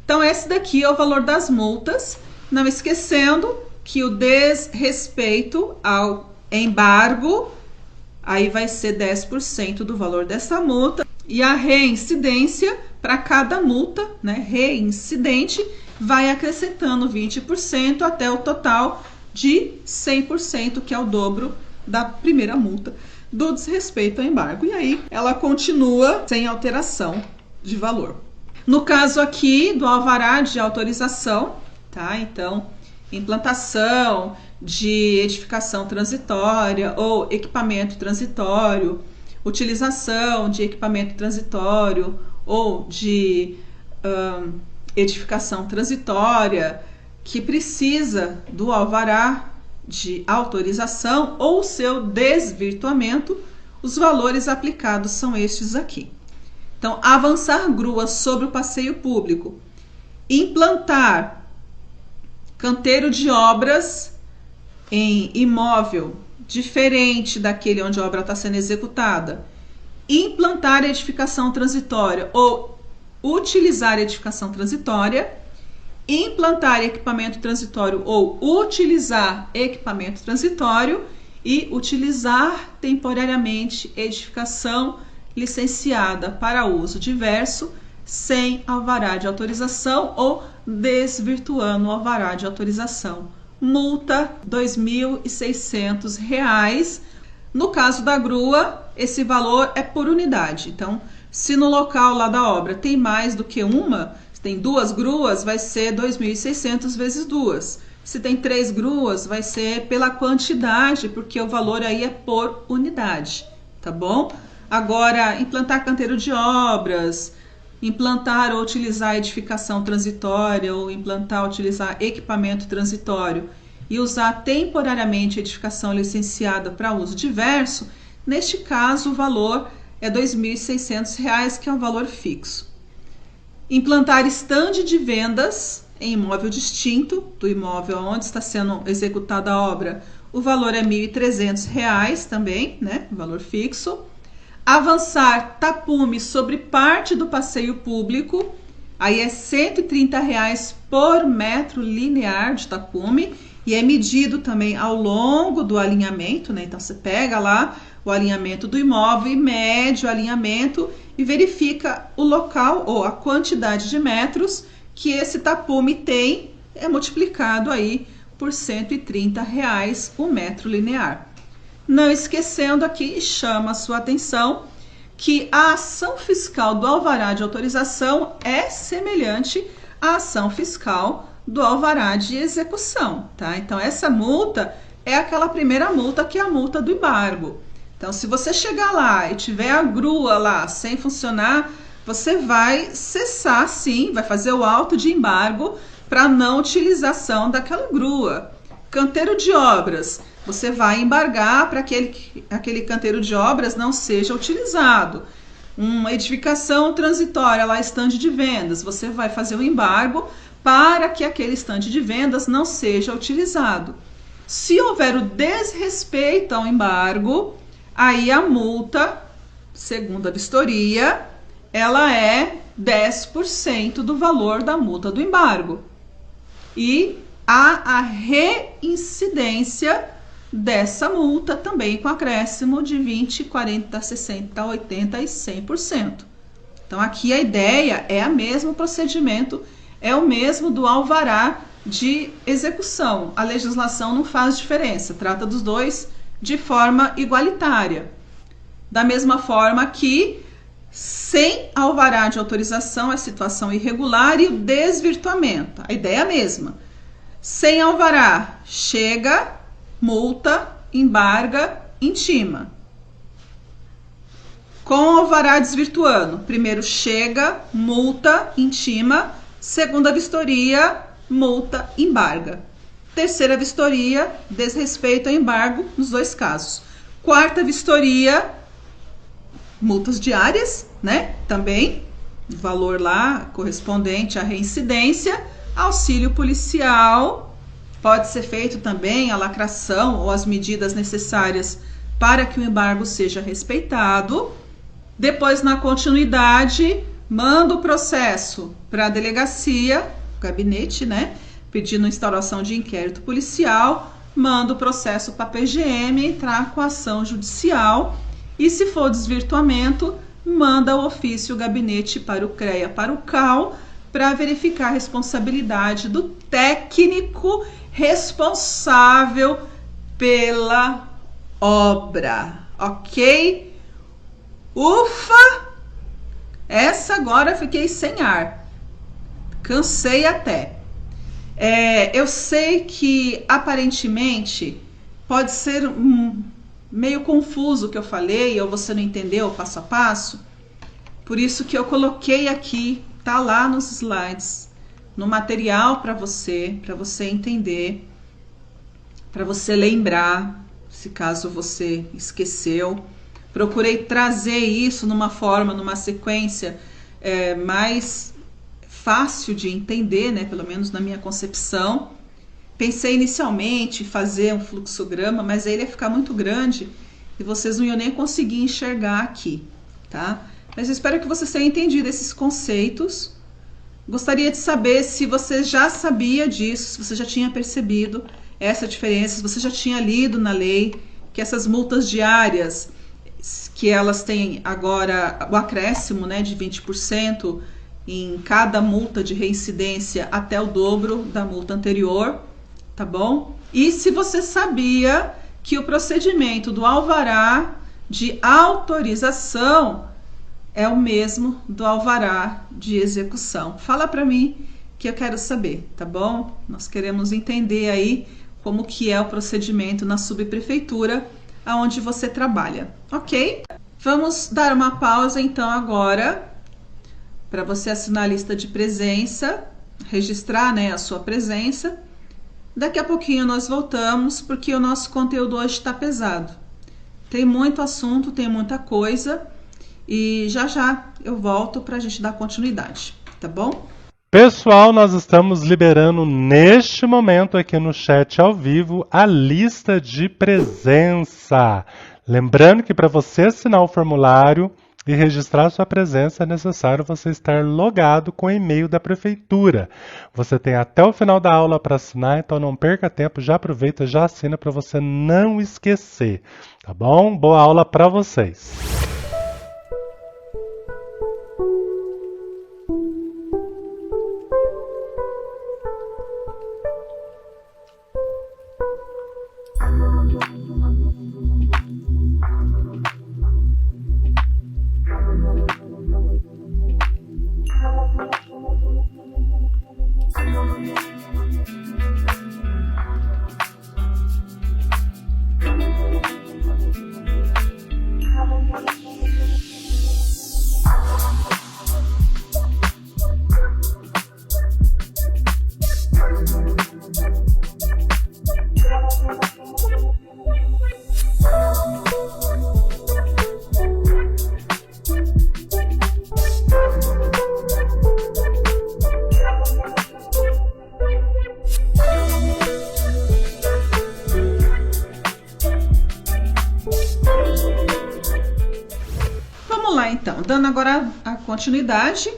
Então, esse daqui é o valor das multas. Não esquecendo que o desrespeito ao embargo, aí vai ser 10% do valor dessa multa. E a reincidência, para cada multa, né, reincidente, vai acrescentando 20% até o total de 100%, que é o dobro da primeira multa do desrespeito ao embargo. E aí ela continua sem alteração de valor. No caso aqui do alvará de autorização, tá? Então, implantação de edificação transitória ou equipamento transitório, utilização de equipamento transitório ou de edificação transitória que precisa do alvará de autorização ou seu desvirtuamento, os valores aplicados são estes aqui. Então, avançar grua sobre o passeio público, implantar canteiro de obras em imóvel diferente daquele onde a obra está sendo executada, implantar edificação transitória ou utilizar edificação transitória, implantar equipamento transitório ou utilizar equipamento transitório e utilizar temporariamente edificação licenciada para uso diverso sem alvará de autorização ou desvirtuando o alvará de autorização. Multa R$ 2.600. No caso da grua, esse valor é por unidade. Então, se no local lá da obra tem mais do que uma, se tem 2 gruas, vai ser 2.600 vezes 2. Se tem 3 gruas, vai ser pela quantidade, porque o valor aí é por unidade, tá bom? Agora, implantar canteiro de obras, implantar ou utilizar edificação transitória ou implantar ou utilizar equipamento transitório e usar temporariamente edificação licenciada para uso diverso, neste caso o valor é R$ 2.600, que é um valor fixo. Implantar estande de vendas em imóvel distinto do imóvel onde está sendo executada a obra, o valor é R$ 1.300 também, né? Valor fixo. Avançar tapume sobre parte do passeio público, aí é R$ 130 por metro linear de tapume e é medido também ao longo do alinhamento, né? Então você pega lá o alinhamento do imóvel e mede o alinhamento e verifica o local ou a quantidade de metros que esse tapume tem, é multiplicado aí por R$ 130 o metro linear. Não esquecendo aqui, chama a sua atenção que a ação fiscal do alvará de autorização é semelhante à ação fiscal do alvará de execução, tá? Então, essa multa é aquela primeira multa que é a multa do embargo. Então, se você chegar lá e tiver a grua lá sem funcionar, você vai cessar, sim, vai fazer o auto de embargo para não utilização daquela grua. Canteiro de obras, você vai embargar para que aquele canteiro de obras não seja utilizado. Uma edificação transitória, lá estande de vendas, você vai fazer o embargo para que aquele estande de vendas não seja utilizado. Se houver o desrespeito ao embargo, aí a multa, segundo a vistoria, ela é 10% do valor da multa do embargo. E há a reincidência dessa multa também com acréscimo de 20%, 40%, 60%, 80% e 100%. Então aqui a ideia é a mesmo, o procedimento é o mesmo do alvará de execução. A legislação não faz diferença, trata dos dois de forma igualitária. Da mesma forma que sem alvará de autorização é situação irregular e o desvirtuamento, a ideia é a mesma. Sem alvará, chega, multa, embarga, intima. Com alvará desvirtuando, primeiro chega, multa, intima. Segunda vistoria, multa, embarga. Terceira vistoria, desrespeito ao embargo, nos dois casos. Quarta vistoria, multas diárias, né? Também, valor lá correspondente à reincidência. Auxílio policial, pode ser feito também a lacração ou as medidas necessárias para que o embargo seja respeitado. Depois, na continuidade, manda o processo para a delegacia, gabinete, né? Pedindo instauração de inquérito policial, manda o processo para a PGM entrar com a ação judicial e, se for desvirtuamento, manda o ofício gabinete para o CREA, para o CAU, para verificar a responsabilidade do técnico responsável pela obra, ok? Ufa! Essa agora fiquei sem ar, cansei até. Eu sei que aparentemente pode ser meio confuso o que eu falei, ou você não entendeu passo a passo, por isso que eu coloquei aqui, tá lá nos slides, no material para você entender, para você lembrar, se caso você esqueceu. Procurei trazer isso numa forma, numa sequência mais fácil de entender, né? Pelo menos na minha concepção. Pensei inicialmente em fazer um fluxograma, mas aí ele ia ficar muito grande e vocês não iam nem conseguir enxergar aqui, tá? Mas eu espero que vocês tenham entendido esses conceitos. Gostaria de saber se você já sabia disso, se você já tinha percebido essa diferença, se você já tinha lido na lei que essas multas diárias, que elas têm agora o acréscimo, né, de 20% em cada multa de reincidência até o dobro da multa anterior, tá bom? E se você sabia que o procedimento do alvará de autorização é o mesmo do alvará de execução. Fala para mim que eu quero saber, tá bom? Nós queremos entender aí como que é o procedimento na subprefeitura aonde você trabalha, ok? Vamos dar uma pausa então agora para você assinar a lista de presença, registrar, né, a sua presença. Daqui a pouquinho nós voltamos porque o nosso conteúdo hoje está pesado. Tem muito assunto, tem muita coisa e já já eu volto para a gente dar continuidade, tá bom? Pessoal, nós estamos liberando neste momento aqui no chat ao vivo a lista de presença. Lembrando que para você assinar o formulário e registrar sua presença é necessário você estar logado com o e-mail da prefeitura. Você tem até o final da aula para assinar, então não perca tempo, já aproveita, já assina para você não esquecer, tá bom? Boa aula para vocês! Então, dando agora a continuidade,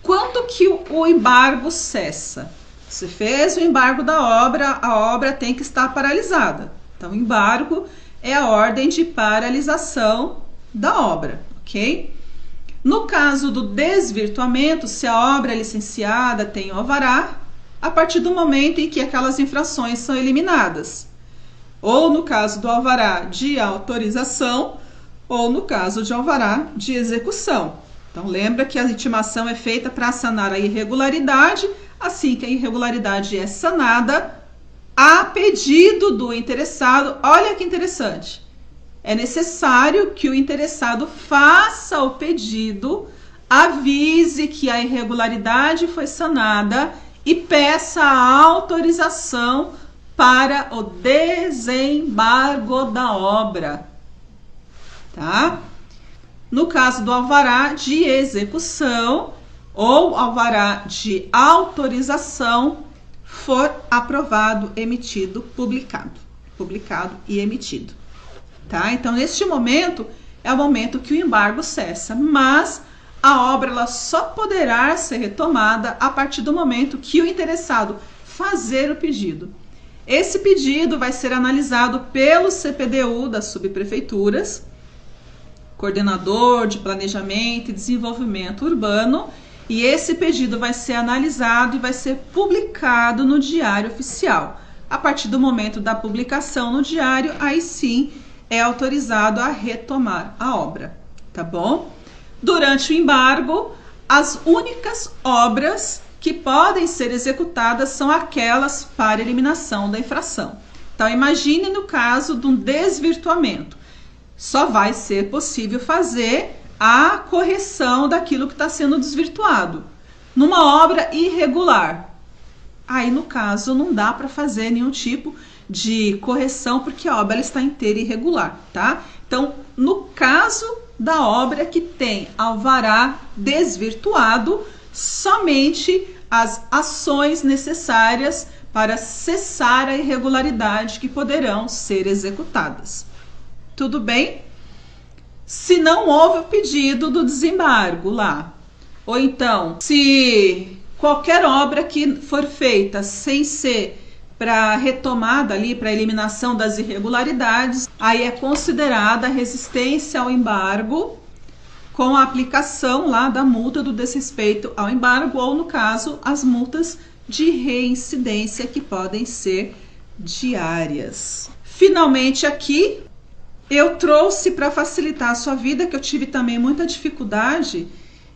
quando que o embargo cessa? Você fez o embargo da obra, a obra tem que estar paralisada. Então, o embargo é a ordem de paralisação da obra, ok? No caso do desvirtuamento, se a obra é licenciada, tem o alvará, a partir do momento em que aquelas infrações são eliminadas. Ou no caso do alvará de autorização, ou no caso de alvará de execução. Então lembra que a intimação é feita para sanar a irregularidade, assim que a irregularidade é sanada, a pedido do interessado. Olha que interessante, é necessário que o interessado faça o pedido, avise que a irregularidade foi sanada e peça a autorização para o desembargo da obra. Tá? No caso do alvará de execução ou alvará de autorização, for aprovado, emitido, publicado e emitido. Tá? Então, neste momento, é o momento que o embargo cessa, mas a obra ela só poderá ser retomada a partir do momento que o interessado fazer o pedido. Esse pedido vai ser analisado pelo CPDU das subprefeituras, Coordenador de Planejamento e Desenvolvimento Urbano, e esse pedido vai ser analisado e vai ser publicado no Diário Oficial. A partir do momento da publicação no Diário, aí sim é autorizado a retomar a obra, tá bom? Durante o embargo, as únicas obras que podem ser executadas são aquelas para eliminação da infração. Então, imagine no caso de um desvirtuamento. só vai ser possível fazer a correção daquilo que está sendo desvirtuado. Numa obra irregular, aí no caso não dá para fazer nenhum tipo de correção porque a obra ela está inteira irregular, tá? Então, no caso da obra que tem alvará desvirtuado, somente as ações necessárias para cessar a irregularidade que poderão ser executadas. Tudo bem? Se não houve o pedido do desembargo lá, ou então, se qualquer obra que for feita sem ser para retomada ali, para eliminação das irregularidades, aí é considerada resistência ao embargo com a aplicação lá da multa do desrespeito ao embargo, ou no caso, as multas de reincidência que podem ser diárias. Finalmente aqui, eu trouxe para facilitar a sua vida, que eu tive também muita dificuldade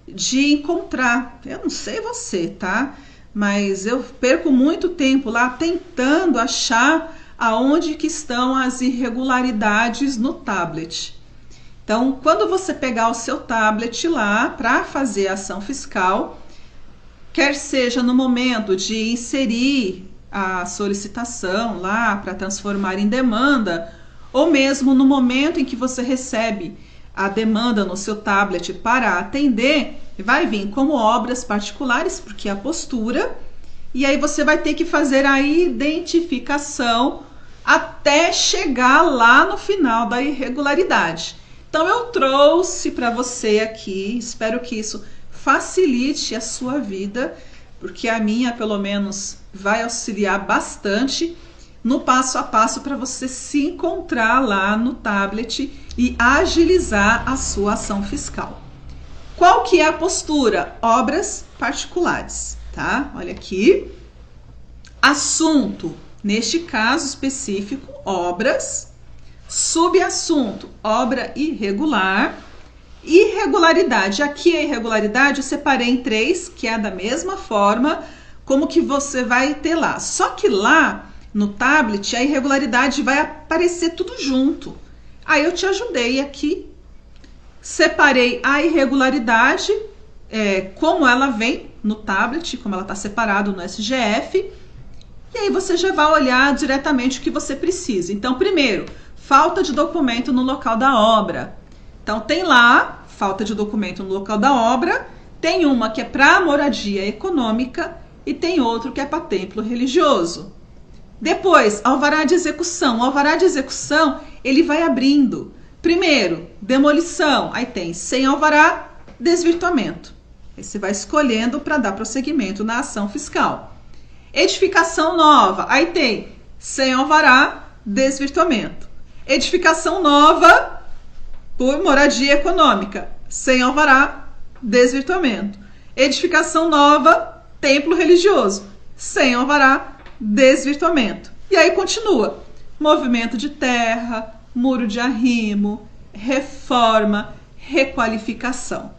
de encontrar. Eu não sei você, tá? Mas eu perco muito tempo lá tentando achar aonde que estão as irregularidades no tablet. Então, quando você pegar o seu tablet lá para fazer a ação fiscal, quer seja no momento de inserir a solicitação lá para transformar em demanda, ou mesmo no momento em que você recebe a demanda no seu tablet para atender, vai vir como obras particulares, porque é a postura, e aí você vai ter que fazer a identificação até chegar lá no final da irregularidade. Então eu trouxe para você aqui, espero que isso facilite a sua vida, porque a minha, pelo menos, vai auxiliar bastante no passo a passo para você se encontrar lá no tablet e agilizar a sua ação fiscal. Qual que é a postura? Obras particulares, tá? Olha aqui. Assunto, neste caso específico, obras. Subassunto, obra irregular. Irregularidade, aqui a irregularidade eu separei em 3, que é da mesma forma como que você vai ter lá. Só que lá no tablet a irregularidade vai aparecer tudo junto. Aí eu te ajudei aqui, separei a irregularidade, como ela vem no tablet, como ela está separado no SGF, e aí você já vai olhar diretamente o que você precisa. Então, primeiro, falta de documento no local da obra. Então, tem lá, falta de documento no local da obra, tem uma que é para moradia econômica e tem outro que é para templo religioso. Depois, alvará de execução. O alvará de execução, ele vai abrindo. Primeiro, demolição. Aí tem sem alvará, desvirtuamento. Aí você vai escolhendo para dar prosseguimento na ação fiscal. Edificação nova. Aí tem sem alvará, desvirtuamento. Edificação nova por moradia econômica. Sem alvará, desvirtuamento. Edificação nova, templo religioso. Sem alvará, desvirtuamento. E aí continua. Movimento de terra, muro de arrimo, reforma, requalificação.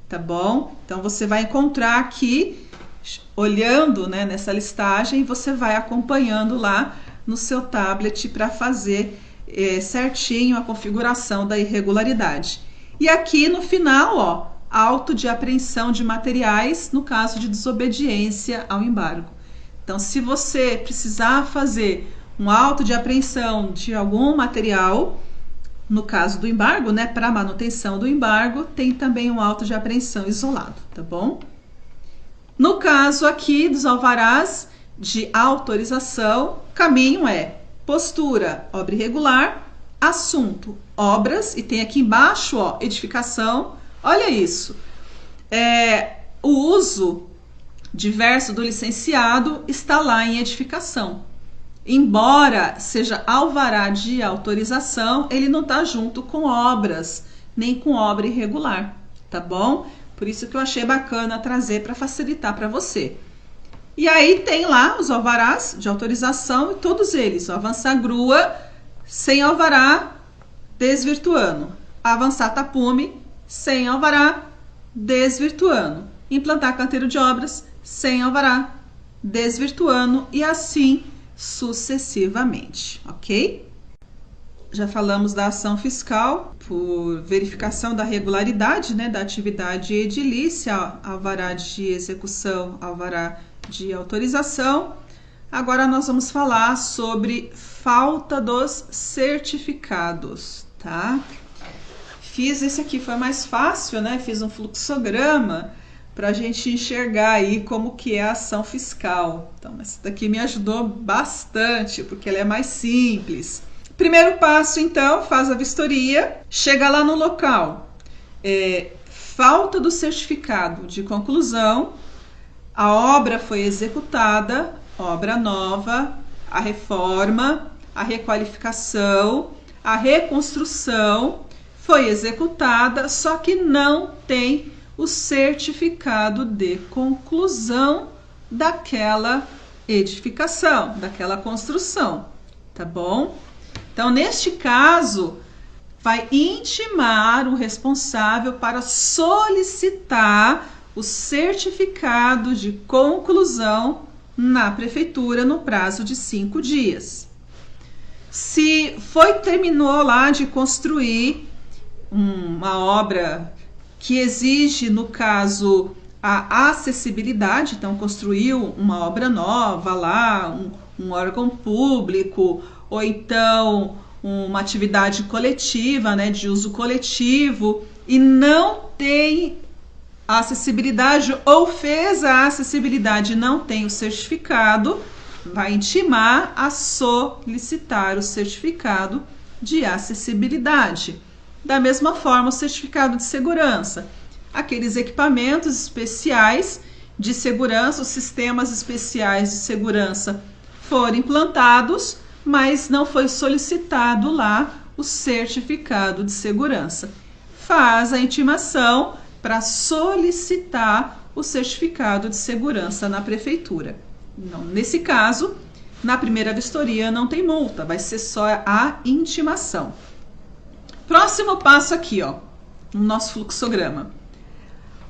Tá bom? Então você vai encontrar aqui, olhando, né, nessa listagem, você vai acompanhando lá no seu tablet para fazer certinho a configuração da irregularidade. E aqui no final, ó, auto de apreensão de materiais no caso de desobediência ao embargo. Então, se você precisar fazer um auto de apreensão de algum material, no caso do embargo, né, para manutenção do embargo, tem também um auto de apreensão isolado, tá bom? No caso aqui dos alvarás de autorização, caminho é postura, obra irregular, assunto, obras, e tem aqui embaixo, ó, edificação. Olha isso. O uso diverso do licenciado está lá em edificação. Embora seja alvará de autorização, ele não está junto com obras, nem com obra irregular, tá bom? Por isso que eu achei bacana trazer para facilitar para você. E aí tem lá os alvarás de autorização e todos eles. Avançar grua, sem alvará, desvirtuando. Avançar tapume, sem alvará, desvirtuando. Implantar canteiro de obras, sem alvará, desvirtuando, e assim sucessivamente, ok? Já falamos da ação fiscal por verificação da regularidade, né, da atividade edilícia, alvará de execução, alvará de autorização. Agora nós vamos falar sobre falta dos certificados, tá? Esse aqui foi mais fácil, né? Fiz um fluxograma para a gente enxergar aí como que é a ação fiscal. Então, essa daqui me ajudou bastante, porque ela é mais simples. Primeiro passo, então, faz a vistoria, chega lá no local. Falta do certificado de conclusão, a obra foi executada, obra nova, a reforma, a requalificação, a reconstrução foi executada, só que não tem o certificado de conclusão daquela edificação, daquela construção, tá bom? Então, neste caso, vai intimar o responsável para solicitar o certificado de conclusão na prefeitura no prazo de 5 dias. Se terminou lá de construir uma obra que exige, no caso, a acessibilidade, então construiu uma obra nova lá, um órgão público, ou então uma atividade coletiva, né, de uso coletivo, e não tem a acessibilidade ou fez a acessibilidade e não tem o certificado, vai intimar a solicitar o certificado de acessibilidade. Da mesma forma, o certificado de segurança. Aqueles equipamentos especiais de segurança, os sistemas especiais de segurança foram implantados, mas não foi solicitado lá o certificado de segurança. Faz a intimação para solicitar o certificado de segurança na prefeitura. Não, nesse caso, na primeira vistoria não tem multa, vai ser só a intimação. Próximo passo aqui, ó, no nosso fluxograma.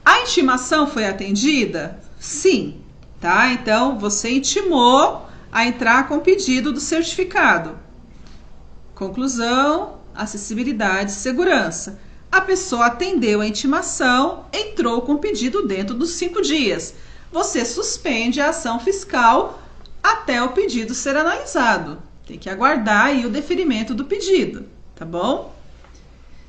A intimação foi atendida? Sim, tá? Então, você intimou a entrar com o pedido do certificado. Conclusão, acessibilidade, segurança. A pessoa atendeu a intimação, entrou com o pedido dentro dos 5 dias. Você suspende a ação fiscal até o pedido ser analisado. Tem que aguardar aí o deferimento do pedido, tá bom?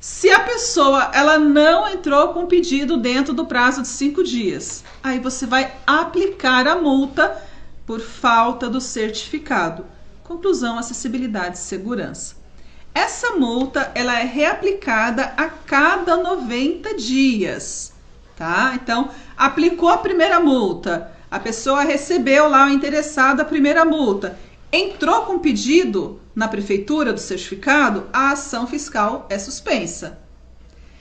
Se a pessoa ela não entrou com o pedido dentro do prazo de 5 dias, aí você vai aplicar a multa por falta do certificado. Conclusão, acessibilidade e segurança. Essa multa ela é reaplicada a cada 90 dias, tá? Então, aplicou a primeira multa, a pessoa recebeu lá o interessado a primeira multa, entrou com pedido na prefeitura do certificado, a ação fiscal é suspensa.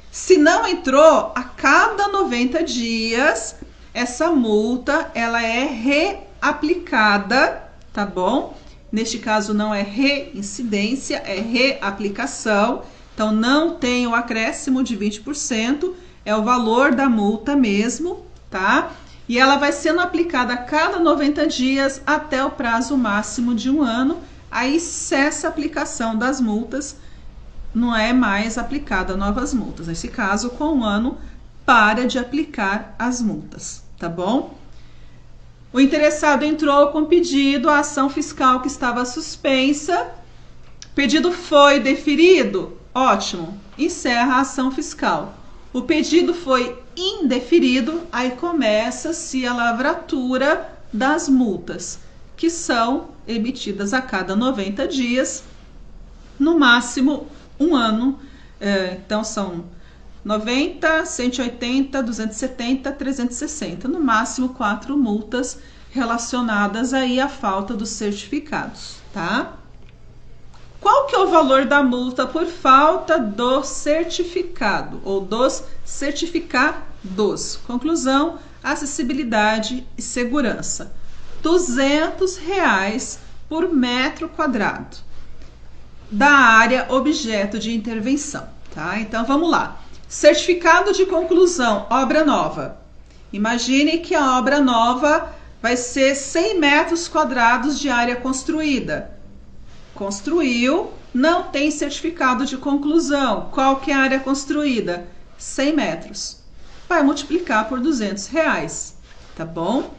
Se não entrou, a cada 90 dias, essa multa ela é reaplicada, tá bom? Neste caso não é reincidência, é reaplicação. Então não tem o acréscimo de 20%, é o valor da multa mesmo, tá? E ela vai sendo aplicada a cada 90 dias até o prazo máximo de 1 ano. Aí cessa a aplicação das multas, não é mais aplicada novas multas. Nesse caso, com 1 ano, para de aplicar as multas, tá bom? O interessado entrou com pedido, a ação fiscal que estava suspensa, pedido foi deferido, ótimo, encerra a ação fiscal. O pedido foi indeferido, aí começa-se a lavratura das multas, que são emitidas a cada 90 dias, no máximo 1 ano. Então são 90, 180, 270, 360, no máximo 4 multas relacionadas aí à falta dos certificados, tá? Qual que é o valor da multa por falta do certificado ou dos certificados? Conclusão, acessibilidade e segurança. R$200 por metro quadrado da área objeto de intervenção, tá? Então vamos lá. Certificado de conclusão, obra nova. Imagine que a obra nova vai ser 100 metros quadrados de área construída. Construiu, não tem certificado de conclusão. Qual que é a área construída? 100 metros. Vai multiplicar por R$200, tá bom?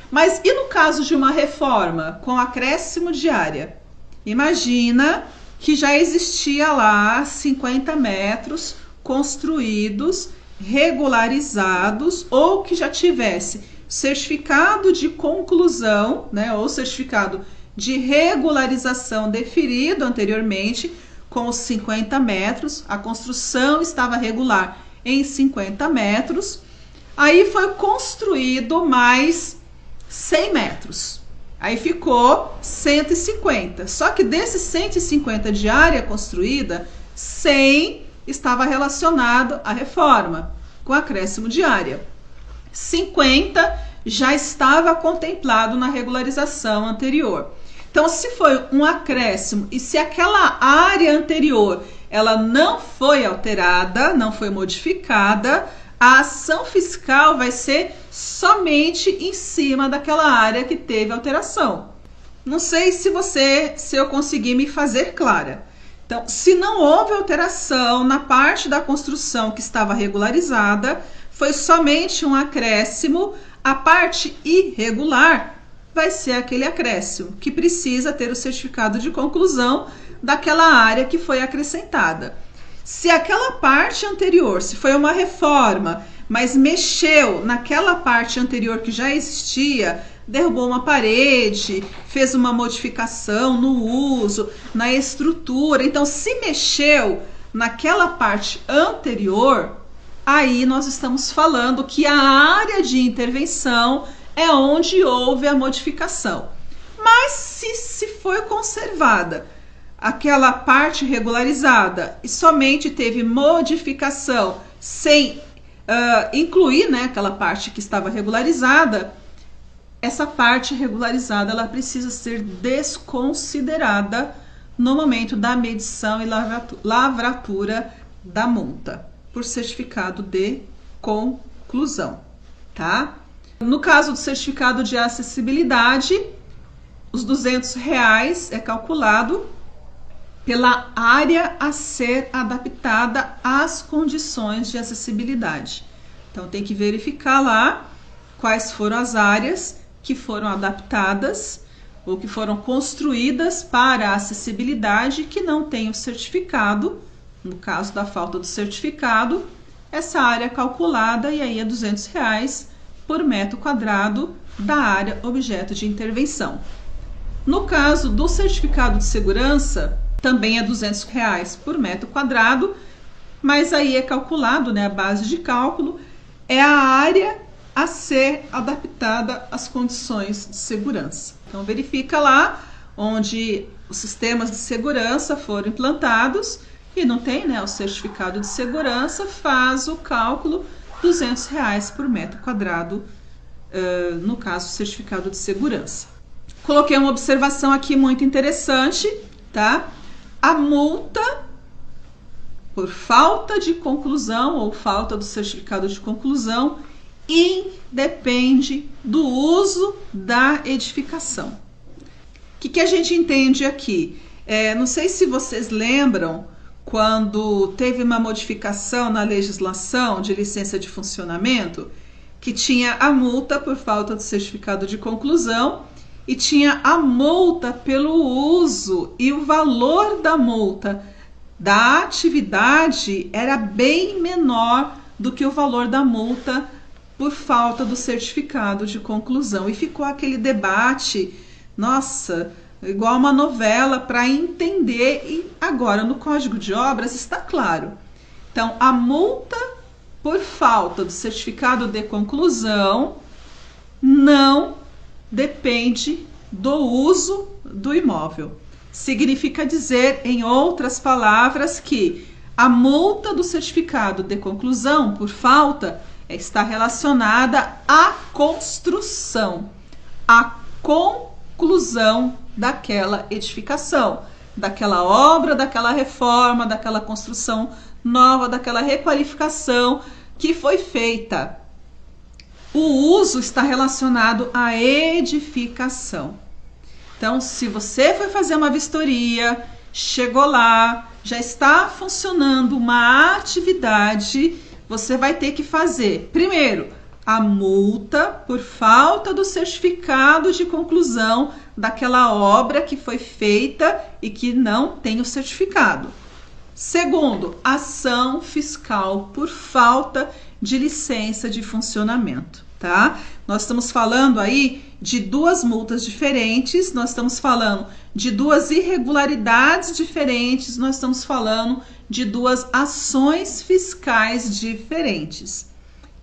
Mas e no caso de uma reforma com acréscimo de área? Imagina que já existia lá 50 metros construídos, regularizados, ou que já tivesse certificado de conclusão, né, ou certificado de regularização deferido anteriormente com os 50 metros, a construção estava regular em 50 metros, aí foi construído mais 100 metros, aí ficou 150, só que desses 150 de área construída, 100 estava relacionado à reforma, com acréscimo de área. 50 já estava contemplado na regularização anterior. Então, se foi um acréscimo e se aquela área anterior ela não foi alterada, não foi modificada, a ação fiscal vai ser somente em cima daquela área que teve alteração. Não sei se eu consegui me fazer clara. Então, se não houve alteração na parte da construção que estava regularizada, foi somente um acréscimo, a parte irregular vai ser aquele acréscimo que precisa ter o certificado de conclusão daquela área que foi acrescentada. Se aquela parte anterior, se foi uma reforma, mas mexeu naquela parte anterior que já existia, derrubou uma parede, fez uma modificação no uso, na estrutura, então se mexeu naquela parte anterior, aí nós estamos falando que a área de intervenção é onde houve a modificação. Mas se foi conservada aquela parte regularizada e somente teve modificação sem incluir, né, aquela parte que estava regularizada, essa parte regularizada ela precisa ser desconsiderada no momento da medição e lavratura da multa por certificado de conclusão, tá? No caso do certificado de acessibilidade, os R$200 é calculado pela área a ser adaptada às condições de acessibilidade. Então tem que verificar lá quais foram as áreas que foram adaptadas ou que foram construídas para a acessibilidade que não tem o certificado. No caso da falta do certificado, essa área é calculada e aí é R$200 por metro quadrado da área objeto de intervenção. No caso do certificado de segurança, também é R$200 por metro quadrado, mas aí é calculado, né, a base de cálculo é a área a ser adaptada às condições de segurança. Então verifica lá onde os sistemas de segurança foram implantados e não tem, né, o certificado de segurança, faz o cálculo R$200 por metro quadrado, no caso certificado de segurança. Coloquei uma observação aqui muito interessante, tá? A multa por falta de conclusão ou falta do certificado de conclusão independe do uso da edificação. O que a gente entende aqui? Não sei se vocês lembram quando teve uma modificação na legislação de licença de funcionamento, que tinha a multa por falta do certificado de conclusão e tinha a multa pelo uso, e o valor da multa da atividade era bem menor do que o valor da multa por falta do certificado de conclusão. E ficou aquele debate, nossa, igual uma novela para entender, e agora no Código de Obras está claro. Então, a multa por falta do certificado de conclusão não depende do uso do imóvel. Significa dizer, em outras palavras, que a multa do certificado de conclusão por falta está relacionada à construção, à conclusão daquela edificação, daquela obra, daquela reforma, daquela construção nova, daquela requalificação que foi feita. O uso está relacionado à edificação. Então, se você foi fazer uma vistoria chegou lá, já está funcionando uma atividade, você vai ter que fazer, primeiro, a multa por falta do certificado de conclusão daquela obra que foi feita e que não tem o certificado. Segundo, ação fiscal por falta de licença de funcionamento, tá? Nós estamos falando aí de duas multas diferentes, nós estamos falando de duas irregularidades diferentes, nós estamos falando de duas ações fiscais diferentes.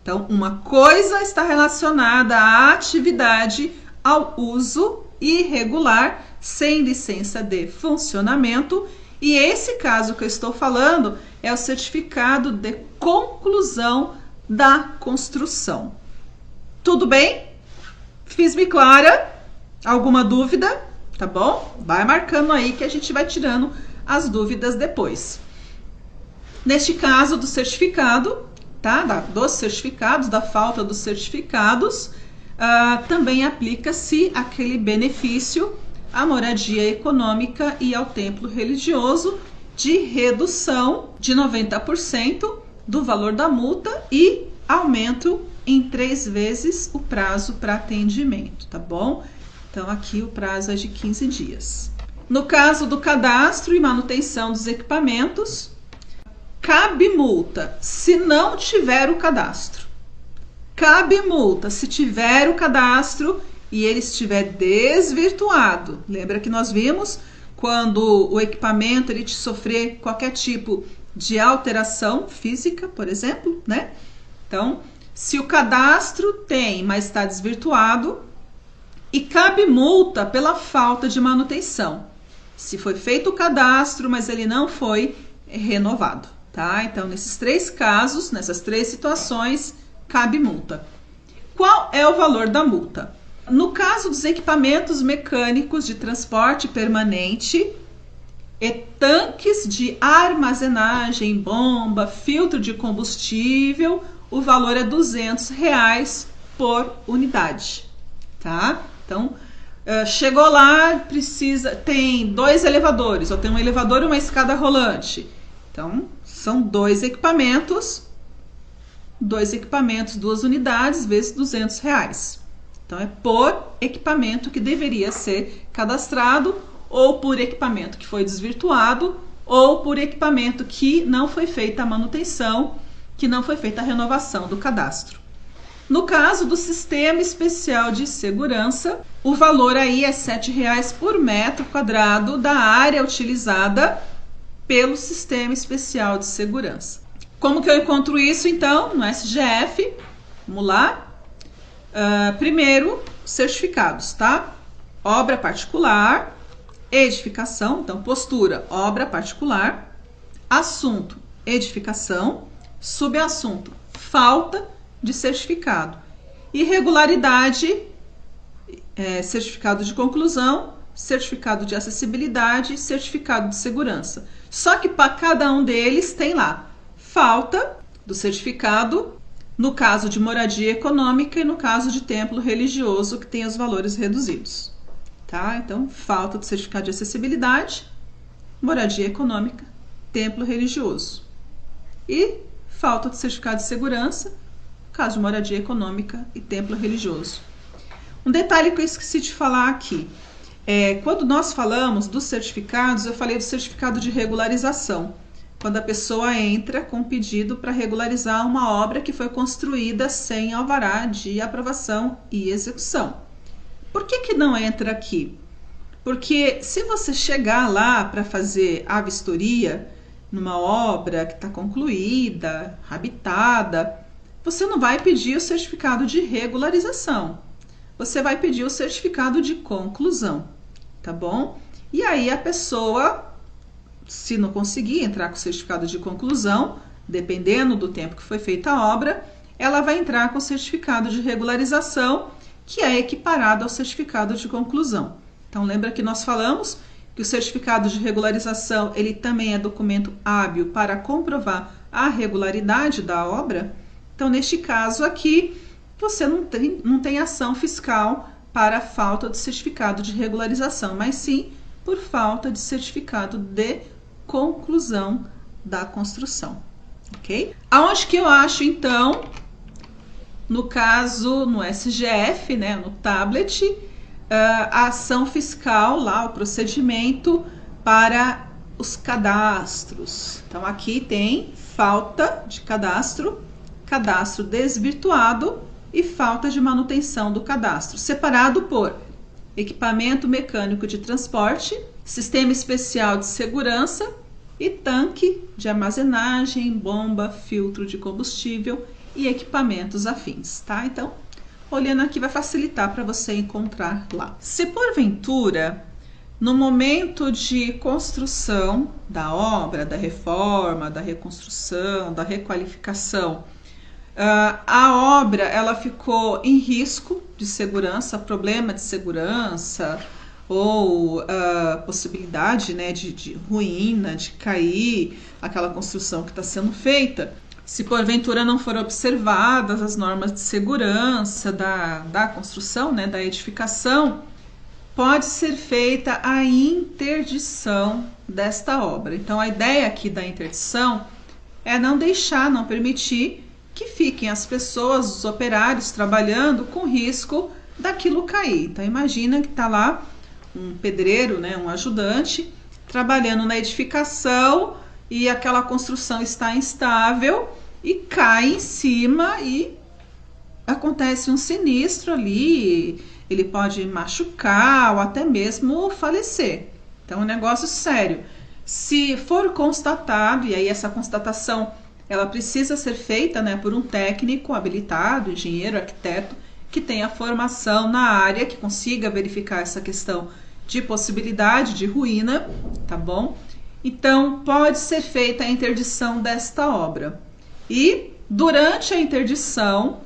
Então, uma coisa está relacionada à atividade, ao uso irregular, sem licença de funcionamento, e esse caso que eu estou falando é o certificado de conclusão da construção. Tudo bem? Fiz-me clara? Alguma dúvida? Tá bom? Vai marcando aí que a gente vai tirando as dúvidas depois. Neste caso do certificado, tá? Dos certificados, da falta dos certificados, também aplica-se aquele benefício à moradia econômica e ao templo religioso de redução de 90% do valor da multa e aumento em 3 vezes o prazo para atendimento, tá bom? Então aqui o prazo é de 15 dias. No caso do cadastro e manutenção dos equipamentos, cabe multa se não tiver o cadastro. Cabe multa se tiver o cadastro e ele estiver desvirtuado. Lembra que nós vimos quando o equipamento ele te sofrer qualquer tipo de alteração física, por exemplo, né? Então, se o cadastro tem, mas está desvirtuado, e cabe multa pela falta de manutenção. Se foi feito o cadastro, mas ele não foi renovado, tá? Então, nesses 3 casos, nessas 3 situações, cabe multa. Qual é o valor da multa? No caso dos equipamentos mecânicos de transporte permanente e tanques de armazenagem, bomba, filtro de combustível, o valor é R$200 por unidade, tá? Então, chegou lá, tem 2 elevadores, ou tem um elevador e uma escada rolante. Então, são 2 equipamentos, 2 unidades, vezes R$200. Então, é por equipamento que deveria ser cadastrado, ou por equipamento que foi desvirtuado, ou por equipamento que não foi feita a manutenção, que não foi feita a renovação do cadastro. No caso do sistema especial de segurança, o valor aí é R$7 por metro quadrado da área utilizada pelo sistema especial de segurança. Como que eu encontro isso, então, no SGF? Vamos lá. Primeiro, certificados, tá? Obra particular, edificação, então postura, obra particular, assunto, edificação, subassunto, falta de certificado, irregularidade, certificado de conclusão, certificado de acessibilidade, certificado de segurança. Só que para cada um deles tem lá falta do certificado, no caso de moradia econômica e no caso de templo religioso, que tem os valores reduzidos. Tá? Então, falta do certificado de acessibilidade, moradia econômica, templo religioso. E falta do certificado de segurança, no caso de moradia econômica e templo religioso. Um detalhe que eu esqueci de falar aqui. Quando nós falamos dos certificados, eu falei do certificado de regularização. Quando a pessoa entra com pedido para regularizar uma obra que foi construída sem alvará de aprovação e execução. Por que não entra aqui? Porque se você chegar lá para fazer a vistoria numa obra que está concluída, habitada, você não vai pedir o certificado de regularização. Você vai pedir o certificado de conclusão, tá bom? E aí a pessoa, se não conseguir entrar com o certificado de conclusão, dependendo do tempo que foi feita a obra, ela vai entrar com o certificado de regularização, que é equiparado ao certificado de conclusão. Então, lembra que nós falamos que o certificado de regularização, ele também é documento hábil para comprovar a regularidade da obra? Então, neste caso aqui, você não tem ação fiscal para a falta de certificado de regularização, mas sim por falta de certificado de conclusão da construção, ok? Aonde que eu acho, então, no caso, no SGF, né, no tablet, a ação fiscal, lá o procedimento para os cadastros. Então, aqui tem falta de cadastro, cadastro desvirtuado e falta de manutenção do cadastro, separado por equipamento mecânico de transporte, sistema especial de segurança e tanque de armazenagem, bomba, filtro de combustível e equipamentos afins, tá? Então, olhando aqui vai facilitar para você encontrar lá. Se porventura, no momento de construção da obra, da reforma, da reconstrução, da requalificação, a obra ela ficou em risco de segurança, problema de segurança ou possibilidade, né, de ruína, de cair aquela construção que está sendo feita. Se porventura não foram observadas as normas de segurança da construção, né, da edificação, pode ser feita a interdição desta obra. Então, a ideia aqui da interdição é não deixar, não permitir que fiquem as pessoas, os operários trabalhando com risco daquilo cair. Então, imagina que está lá um pedreiro, né, um ajudante, trabalhando na edificação e aquela construção está instável e cai em cima e acontece um sinistro ali, ele pode machucar ou até mesmo falecer. Então é um negócio sério. Se for constatado, e aí essa constatação ela precisa ser feita, né, por um técnico habilitado, engenheiro, arquiteto, que tenha formação na área, que consiga verificar essa questão de possibilidade de ruína, tá bom? Então pode ser feita a interdição desta obra. E durante a interdição,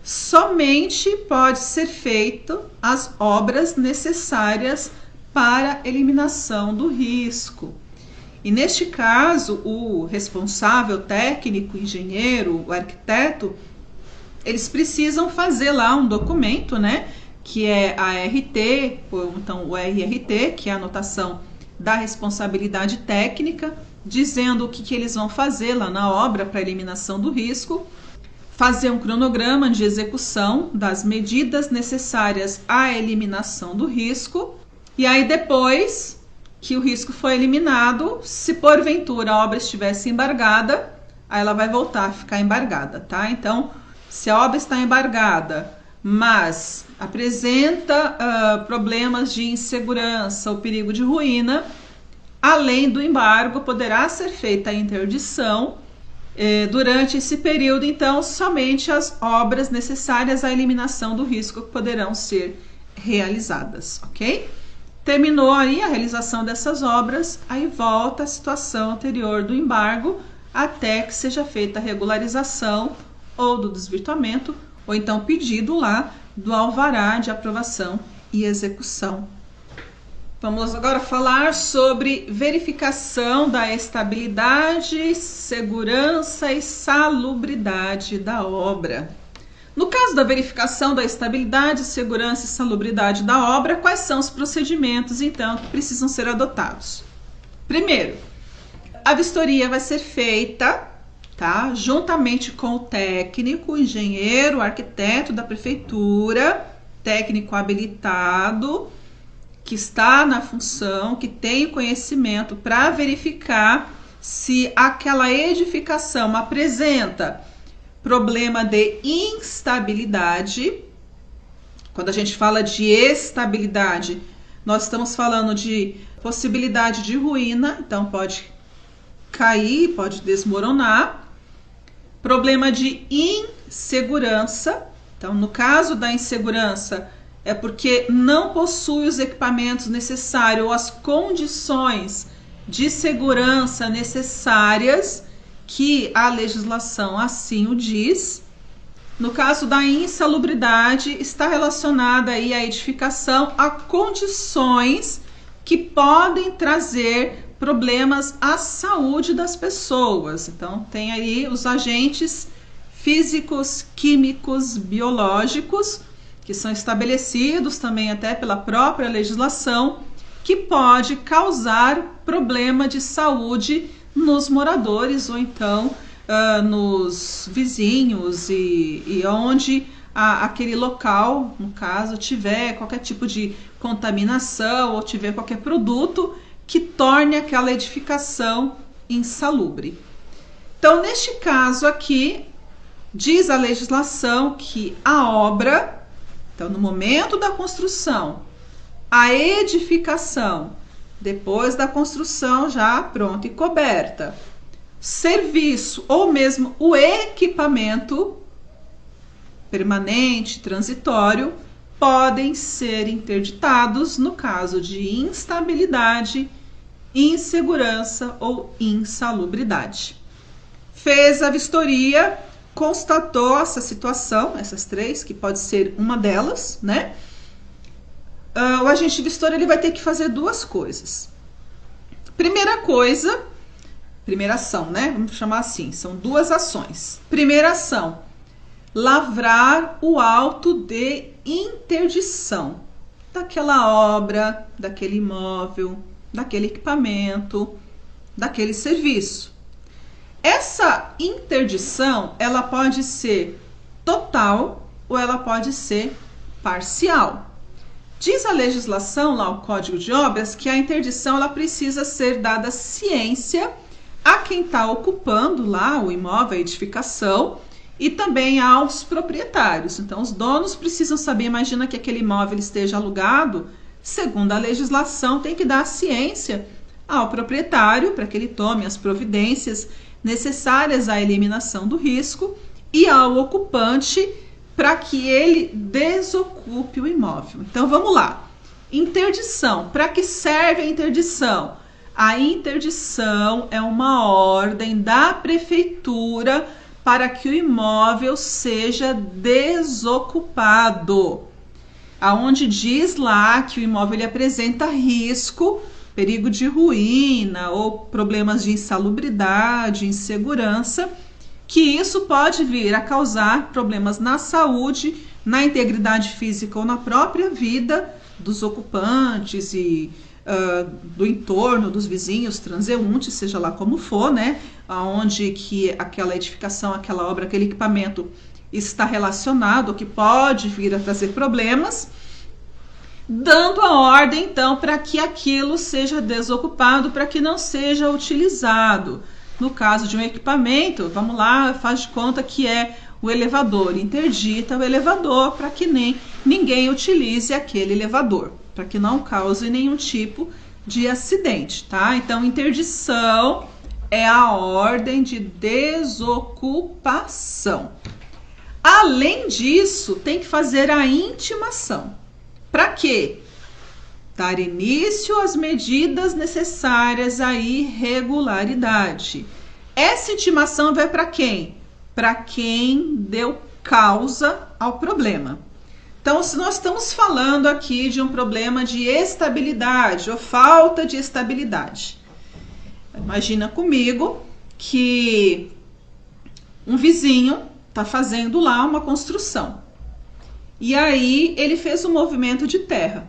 somente pode ser feito as obras necessárias para eliminação do risco. E neste caso, o responsável técnico, engenheiro, o arquiteto, eles precisam fazer lá um documento, né, que é a RT, ou então o RRT, que é a anotação da responsabilidade técnica, dizendo o que eles vão fazer lá na obra para eliminação do risco, fazer um cronograma de execução das medidas necessárias à eliminação do risco, e aí depois que o risco foi eliminado, se porventura a obra estivesse embargada, aí ela vai voltar a ficar embargada, tá? Então, se a obra está embargada, mas apresenta problemas de insegurança ou perigo de ruína, além do embargo, poderá ser feita a interdição. Durante esse período, então, somente as obras necessárias à eliminação do risco poderão ser realizadas, ok? Terminou aí a realização dessas obras, aí volta a situação anterior do embargo até que seja feita a regularização ou do desvirtuamento, ou então pedido lá do alvará de aprovação e execução. Vamos agora falar sobre verificação da estabilidade, segurança e salubridade da obra. No caso da verificação da estabilidade, segurança e salubridade da obra, quais são os procedimentos, então, que precisam ser adotados? Primeiro, a vistoria vai ser feita, tá, juntamente com o técnico, o engenheiro, o arquiteto da prefeitura, técnico habilitado, que está na função, que tem conhecimento para verificar se aquela edificação apresenta problema de instabilidade. Quando a gente fala de estabilidade, nós estamos falando de possibilidade de ruína, então pode cair, pode desmoronar. Problema de insegurança, então no caso da insegurança, é porque não possui os equipamentos necessários ou as condições de segurança necessárias que a legislação assim o diz. No caso da insalubridade, está relacionada aí a edificação a condições que podem trazer problemas à saúde das pessoas. Então, tem aí os agentes físicos, químicos, biológicos, que são estabelecidos também até pela própria legislação, que pode causar problema de saúde nos moradores ou então nos vizinhos e onde aquele local, no caso, tiver qualquer tipo de contaminação ou tiver qualquer produto que torne aquela edificação insalubre. Então, neste caso aqui, diz a legislação que a obra, então no momento da construção, a edificação, depois da construção já pronta e coberta, serviço ou mesmo o equipamento permanente, transitório, podem ser interditados no caso de instabilidade, insegurança ou insalubridade. Fez a vistoria, constatou essa situação, essas três, que pode ser uma delas, né? O agente vistor ele vai ter que fazer duas coisas. Primeira coisa, primeira ação, né? Vamos chamar assim, são duas ações. Primeira ação, lavrar o auto de interdição daquela obra, daquele imóvel, daquele equipamento, daquele serviço. Essa interdição, ela pode ser total ou ela pode ser parcial. Diz a legislação, lá o Código de Obras, que a interdição ela precisa ser dada ciência a quem está ocupando lá o imóvel, a edificação, e também aos proprietários. Então, os donos precisam saber, imagina que aquele imóvel esteja alugado, segundo a legislação, tem que dar ciência ao proprietário para que ele tome as providências necessárias à eliminação do risco e ao ocupante para que ele desocupe o imóvel. Então, vamos lá. Interdição. Para que serve a interdição? A interdição é uma ordem da prefeitura para que o imóvel seja desocupado. Aonde diz lá que o imóvel ele apresenta risco, perigo de ruína ou problemas de insalubridade, insegurança, que isso pode vir a causar problemas na saúde, na integridade física ou na própria vida dos ocupantes e do entorno, dos vizinhos, transeuntes, seja lá como for, né? Aonde que aquela edificação, aquela obra, aquele equipamento está relacionado, que pode vir a trazer problemas, dando a ordem, então, para que aquilo seja desocupado, para que não seja utilizado. No caso de um equipamento, vamos lá, faz de conta que é o elevador, interdita o elevador para que ninguém utilize aquele elevador, para que não cause nenhum tipo de acidente, tá? Então, interdição é a ordem de desocupação. Além disso, tem que fazer a intimação. Para quê? Dar início às medidas necessárias à irregularidade. Essa intimação vai para quem? Para quem deu causa ao problema. Então, se nós estamos falando aqui de um problema de estabilidade ou falta de estabilidade, imagina comigo que um vizinho está fazendo lá uma construção. E aí ele fez um movimento de terra.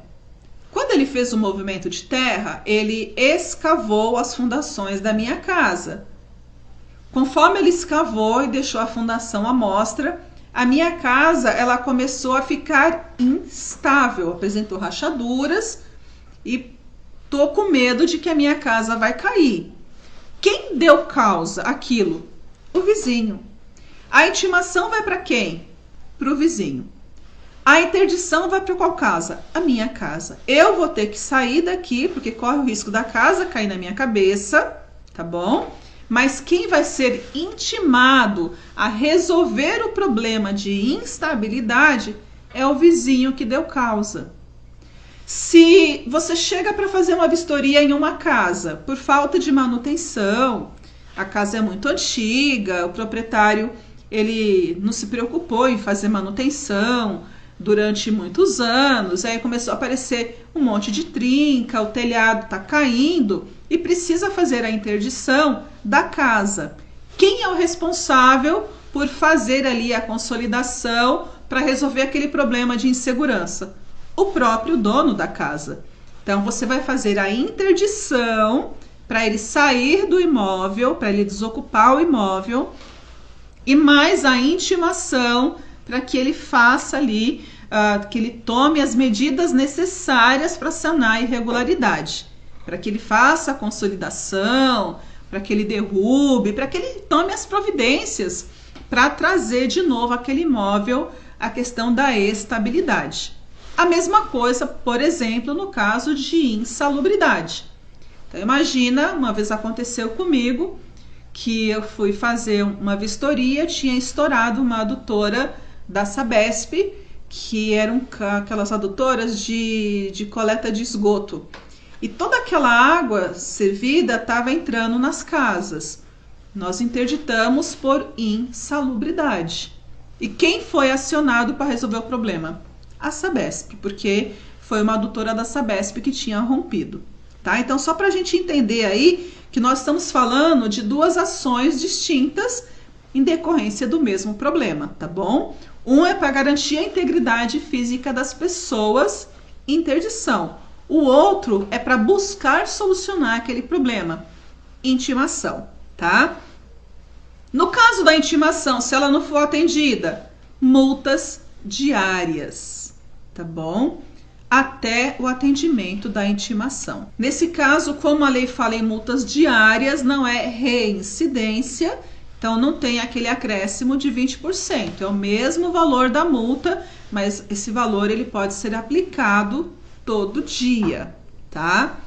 Quando ele fez o movimento de terra, ele escavou as fundações da minha casa. Conforme ele escavou e deixou a fundação à mostra, a minha casa ela começou a ficar instável, apresentou rachaduras e tô com medo de que a minha casa vai cair. Quem deu causa àquilo? O vizinho. A intimação vai para quem? Para o vizinho. A interdição vai para qual casa? A minha casa. Eu vou ter que sair daqui, porque corre o risco da casa cair na minha cabeça, tá bom? Mas quem vai ser intimado a resolver o problema de instabilidade é o vizinho que deu causa. Se você chega para fazer uma vistoria em uma casa por falta de manutenção, a casa é muito antiga, o proprietário ele não se preocupou em fazer manutenção durante muitos anos, aí começou a aparecer um monte de trinca, o telhado está caindo e precisa fazer a interdição da casa. Quem é o responsável por fazer ali a consolidação para resolver aquele problema de insegurança? O próprio dono da casa. Então, você vai fazer a interdição para ele sair do imóvel, para ele desocupar o imóvel, e mais a intimação para que ele faça ali, que ele tome as medidas necessárias para sanar a irregularidade, para que ele faça a consolidação, para que ele derrube, para que ele tome as providências para trazer de novo aquele imóvel a questão da estabilidade. A mesma coisa, por exemplo, no caso de insalubridade. Então, imagina, uma vez aconteceu comigo, que eu fui fazer uma vistoria, tinha estourado uma adutora da Sabesp, que eram aquelas adutoras de coleta de esgoto. E toda aquela água servida estava entrando nas casas. Nós interditamos por insalubridade. E quem foi acionado para resolver o problema? A Sabesp, porque foi uma adutora da Sabesp que tinha rompido. Tá? Então, só para a gente entender aí que nós estamos falando de duas ações distintas em decorrência do mesmo problema, tá bom? Um é para garantir a integridade física das pessoas, interdição. O outro é para buscar solucionar aquele problema, intimação, tá? No caso da intimação, se ela não for atendida, multas diárias, tá bom? Até o atendimento da intimação. Nesse caso, como a lei fala em multas diárias, não é reincidência, então não tem aquele acréscimo de 20%. É o mesmo valor da multa, mas esse valor ele pode ser aplicado todo dia, tá?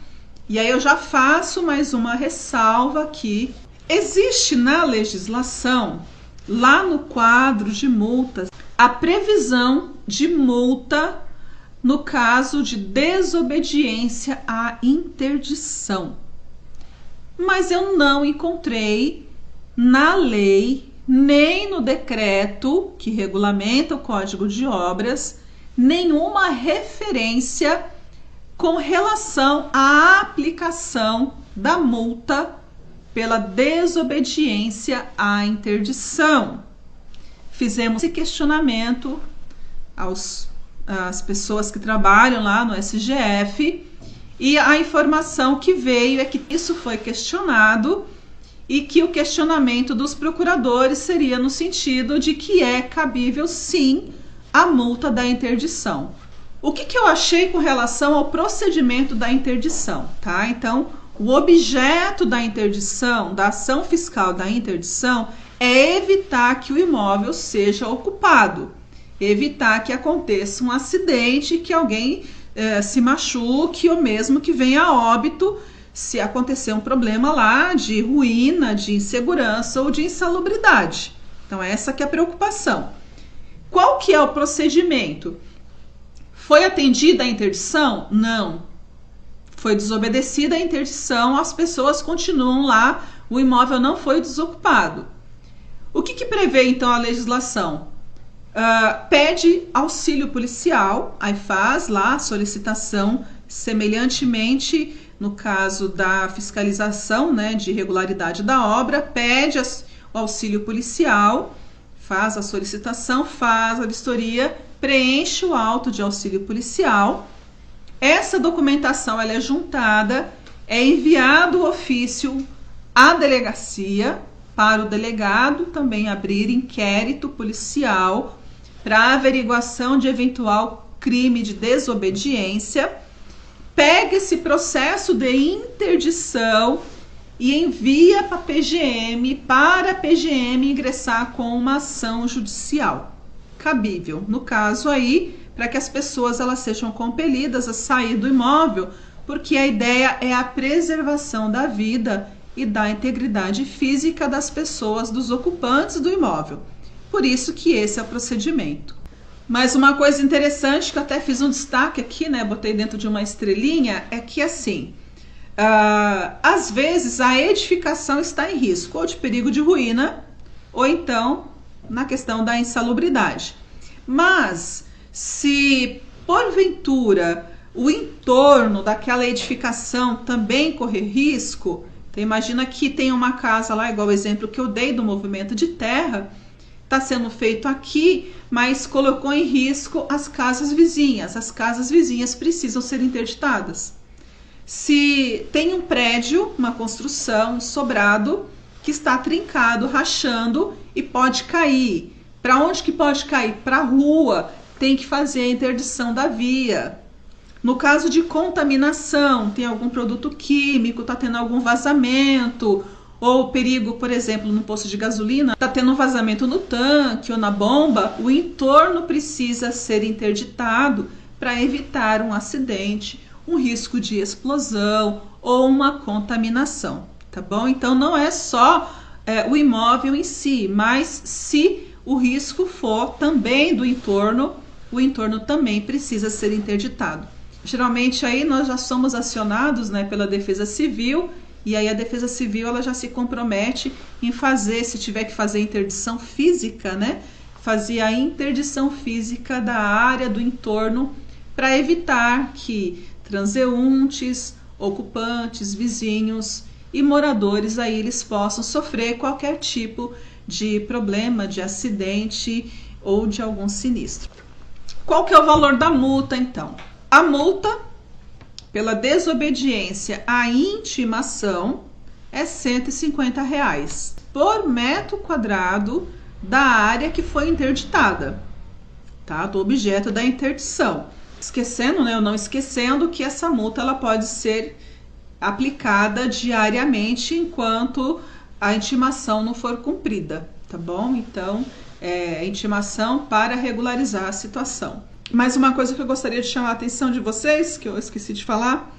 E aí eu já faço mais uma ressalva aqui. Existe na legislação, lá no quadro de multas, a previsão de multa no caso de desobediência à interdição. Mas eu não encontrei na lei, nem no decreto que regulamenta o Código de Obras, nenhuma referência com relação à aplicação da multa pela desobediência à interdição. Fizemos esse questionamento às pessoas que trabalham lá no SGF e a informação que veio é que isso foi questionado e que o questionamento dos procuradores seria no sentido de que é cabível sim a multa da interdição. O que eu achei com relação ao procedimento da interdição, tá? Então, o objeto da interdição, da ação fiscal da interdição, é evitar que o imóvel seja ocupado, evitar que aconteça um acidente, que alguém se machuque ou mesmo que venha a óbito se acontecer um problema lá de ruína, de insegurança ou de insalubridade. Então, essa que é a preocupação. Qual que é o procedimento? Foi atendida a interdição? Não. Foi desobedecida a interdição, as pessoas continuam lá, o imóvel não foi desocupado. O que prevê então a legislação? Pede auxílio policial, aí faz lá a solicitação, semelhantemente no caso da fiscalização, né, de irregularidade da obra, pede o auxílio policial, faz a solicitação, faz a vistoria, preenche o auto de auxílio policial. Essa documentação ela é juntada, é enviado o ofício à delegacia, para o delegado também abrir inquérito policial para averiguação de eventual crime de desobediência. Pega esse processo de interdição e envia para a PGM ingressar com uma ação judicial cabível. No caso aí, para que as pessoas elas sejam compelidas a sair do imóvel, porque a ideia é a preservação da vida e da integridade física das pessoas, dos ocupantes do imóvel. Por isso que esse é o procedimento. Mas uma coisa interessante, que eu até fiz um destaque aqui, né, botei dentro de uma estrelinha, é que assim, às vezes a edificação está em risco, ou de perigo de ruína, ou então na questão da insalubridade. Mas se porventura o entorno daquela edificação também correr risco, então imagina que tem uma casa lá, igual o exemplo que eu dei do movimento de terra, está sendo feito aqui, mas colocou em risco as casas vizinhas. As casas vizinhas precisam ser interditadas. Se tem um prédio, uma construção, um sobrado, que está trincado, rachando e pode cair. Para onde que pode cair? Para a rua, tem que fazer a interdição da via. No caso de contaminação, tem algum produto químico, está tendo algum vazamento, ou perigo, por exemplo, no posto de gasolina, está tendo um vazamento no tanque ou na bomba, o entorno precisa ser interditado para evitar um acidente, um risco de explosão ou uma contaminação, tá bom? Então não é só o imóvel em si, mas se o risco for também do entorno, o entorno também precisa ser interditado. Geralmente aí nós já somos acionados, né, pela Defesa Civil, e aí a Defesa Civil ela já se compromete em fazer, se tiver que fazer interdição física, né, fazer a interdição física da área do entorno para evitar que transeuntes, ocupantes, vizinhos e moradores aí eles possam sofrer qualquer tipo de problema, de acidente ou de algum sinistro. Qual que é o valor da multa então? A multa pela desobediência à intimação é R$ 150 por metro quadrado da área que foi interditada, tá? Do objeto da interdição. Esquecendo, né, ou não esquecendo que essa multa ela pode ser aplicada diariamente enquanto a intimação não for cumprida, tá bom? Então, intimação para regularizar a situação. Mais uma coisa que eu gostaria de chamar a atenção de vocês, que eu esqueci de falar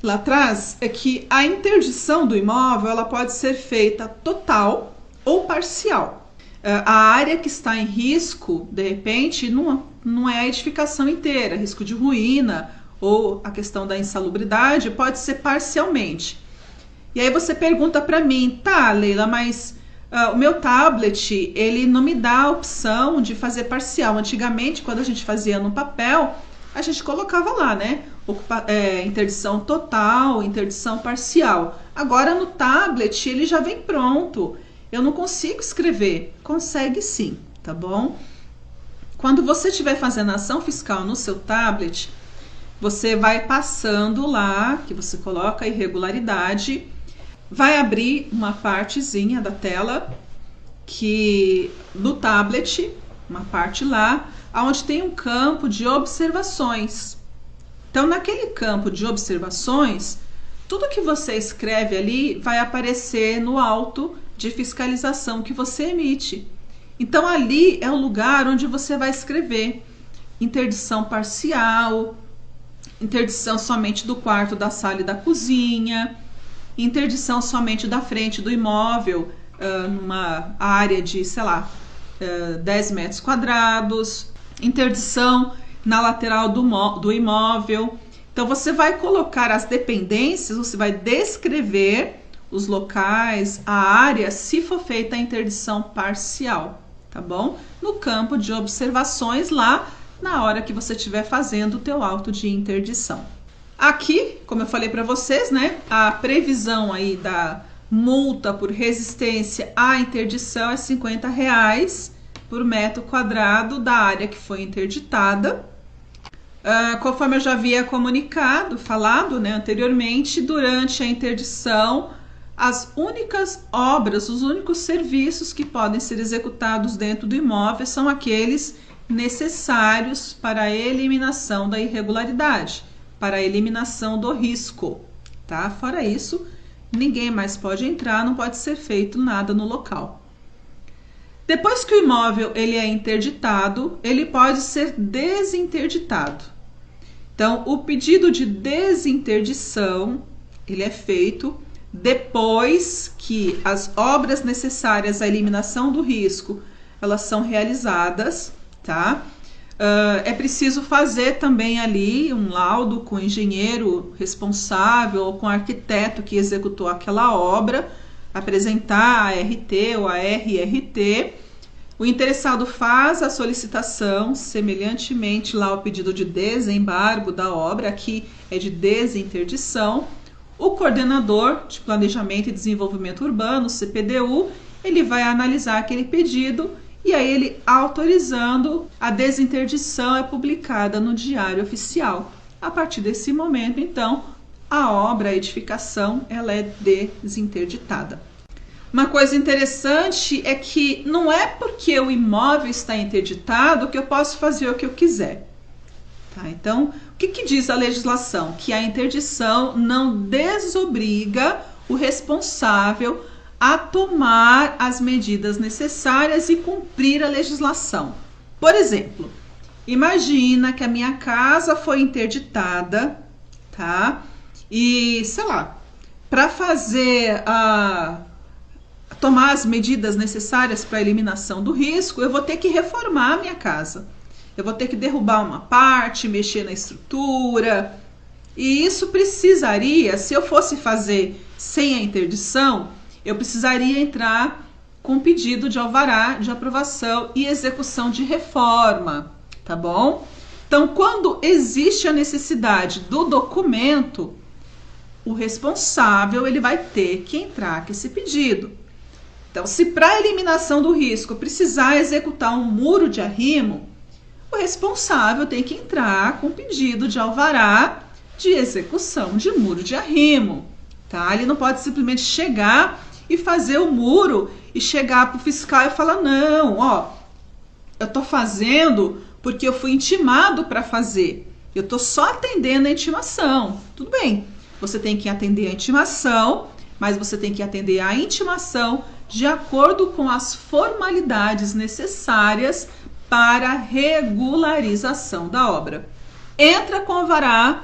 lá atrás, é que a interdição do imóvel ela pode ser feita total ou parcial. A área que está em risco, de repente, não é a edificação inteira, risco de ruína ou a questão da insalubridade pode ser parcialmente. E aí você pergunta para mim, tá, Leila, mas o meu tablet, ele não me dá a opção de fazer parcial. Antigamente, quando a gente fazia no papel, a gente colocava lá, né? Interdição total, interdição parcial. Agora no tablet, ele já vem pronto. Eu não consigo escrever. Consegue sim, tá bom? Quando você estiver fazendo a ação fiscal no seu tablet, você vai passando lá, que você coloca a irregularidade, vai abrir uma partezinha da tela que no tablet, uma parte lá, onde tem um campo de observações. Então, naquele campo de observações, tudo que você escreve ali vai aparecer no auto de fiscalização que você emite. Então, ali é o lugar onde você vai escrever interdição parcial, interdição somente do quarto, da sala e da cozinha, interdição somente da frente do imóvel, numa área de, sei lá, 10 metros quadrados, interdição na lateral do imóvel. Então, você vai colocar as dependências, você vai descrever os locais, a área, se for feita a interdição parcial, tá bom? No campo de observações lá, na hora que você estiver fazendo o teu auto de interdição. Aqui, como eu falei para vocês, né, a previsão aí da multa por resistência à interdição é R$ 50 por metro quadrado da área que foi interditada. Conforme eu já havia falado, né, anteriormente, durante a interdição, as únicas obras, os únicos serviços que podem ser executados dentro do imóvel são aqueles necessários para a eliminação da irregularidade, para a eliminação do risco, tá? Fora isso, ninguém mais pode entrar, não pode ser feito nada no local. Depois que o imóvel ele é interditado, ele pode ser desinterditado. Então, o pedido de desinterdição, ele é feito depois que as obras necessárias à eliminação do risco, elas são realizadas, tá? É preciso fazer também ali um laudo com o engenheiro responsável ou com o arquiteto que executou aquela obra, apresentar a RT ou a RRT. O interessado faz a solicitação, semelhantemente lá ao pedido de desembargo da obra, aqui é de desinterdição. O coordenador de Planejamento e Desenvolvimento Urbano, CPDU, ele vai analisar aquele pedido e aí ele autorizando, a desinterdição é publicada no Diário Oficial. A partir desse momento, então, a obra, a edificação, ela é desinterditada. Uma coisa interessante é que não é porque o imóvel está interditado que eu posso fazer o que eu quiser. Tá? Então, o que diz a legislação? Que a interdição não desobriga o responsável a tomar as medidas necessárias e cumprir a legislação. Por exemplo, imagina que a minha casa foi interditada, tá? E, sei lá, para fazer tomar as medidas necessárias para a eliminação do risco, eu vou ter que reformar a minha casa. Eu vou ter que derrubar uma parte, mexer na estrutura. E isso precisaria, se eu fosse fazer sem a interdição, eu precisaria entrar com pedido de alvará de aprovação e execução de reforma, tá bom? Então, quando existe a necessidade do documento, o responsável ele vai ter que entrar com esse pedido. Então, se para a eliminação do risco precisar executar um muro de arrimo, o responsável tem que entrar com pedido de alvará de execução de muro de arrimo, tá? Ele não pode simplesmente chegar e fazer o muro e chegar para o fiscal e falar, não, ó, eu tô fazendo porque eu fui intimado para fazer, eu tô só atendendo a intimação. Tudo bem, você tem que atender a intimação, mas você tem que atender a intimação de acordo com as formalidades necessárias para a regularização da obra. Entra com alvará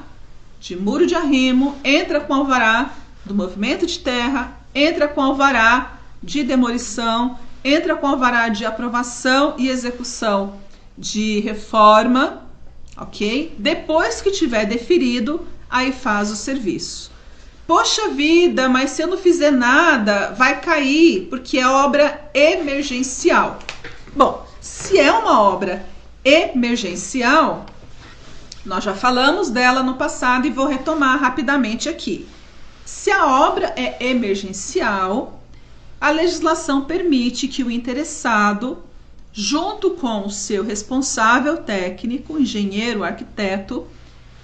de muro de arrimo, entra com alvará do movimento de terra, entra com alvará de demolição, entra com alvará de aprovação e execução de reforma, ok? Depois que tiver deferido, aí faz o serviço. Poxa vida, mas se eu não fizer nada, vai cair, porque é obra emergencial. Bom, se é uma obra emergencial, nós já falamos dela no passado e vou retomar rapidamente aqui. Se a obra é emergencial, a legislação permite que o interessado, junto com o seu responsável técnico, engenheiro, arquiteto,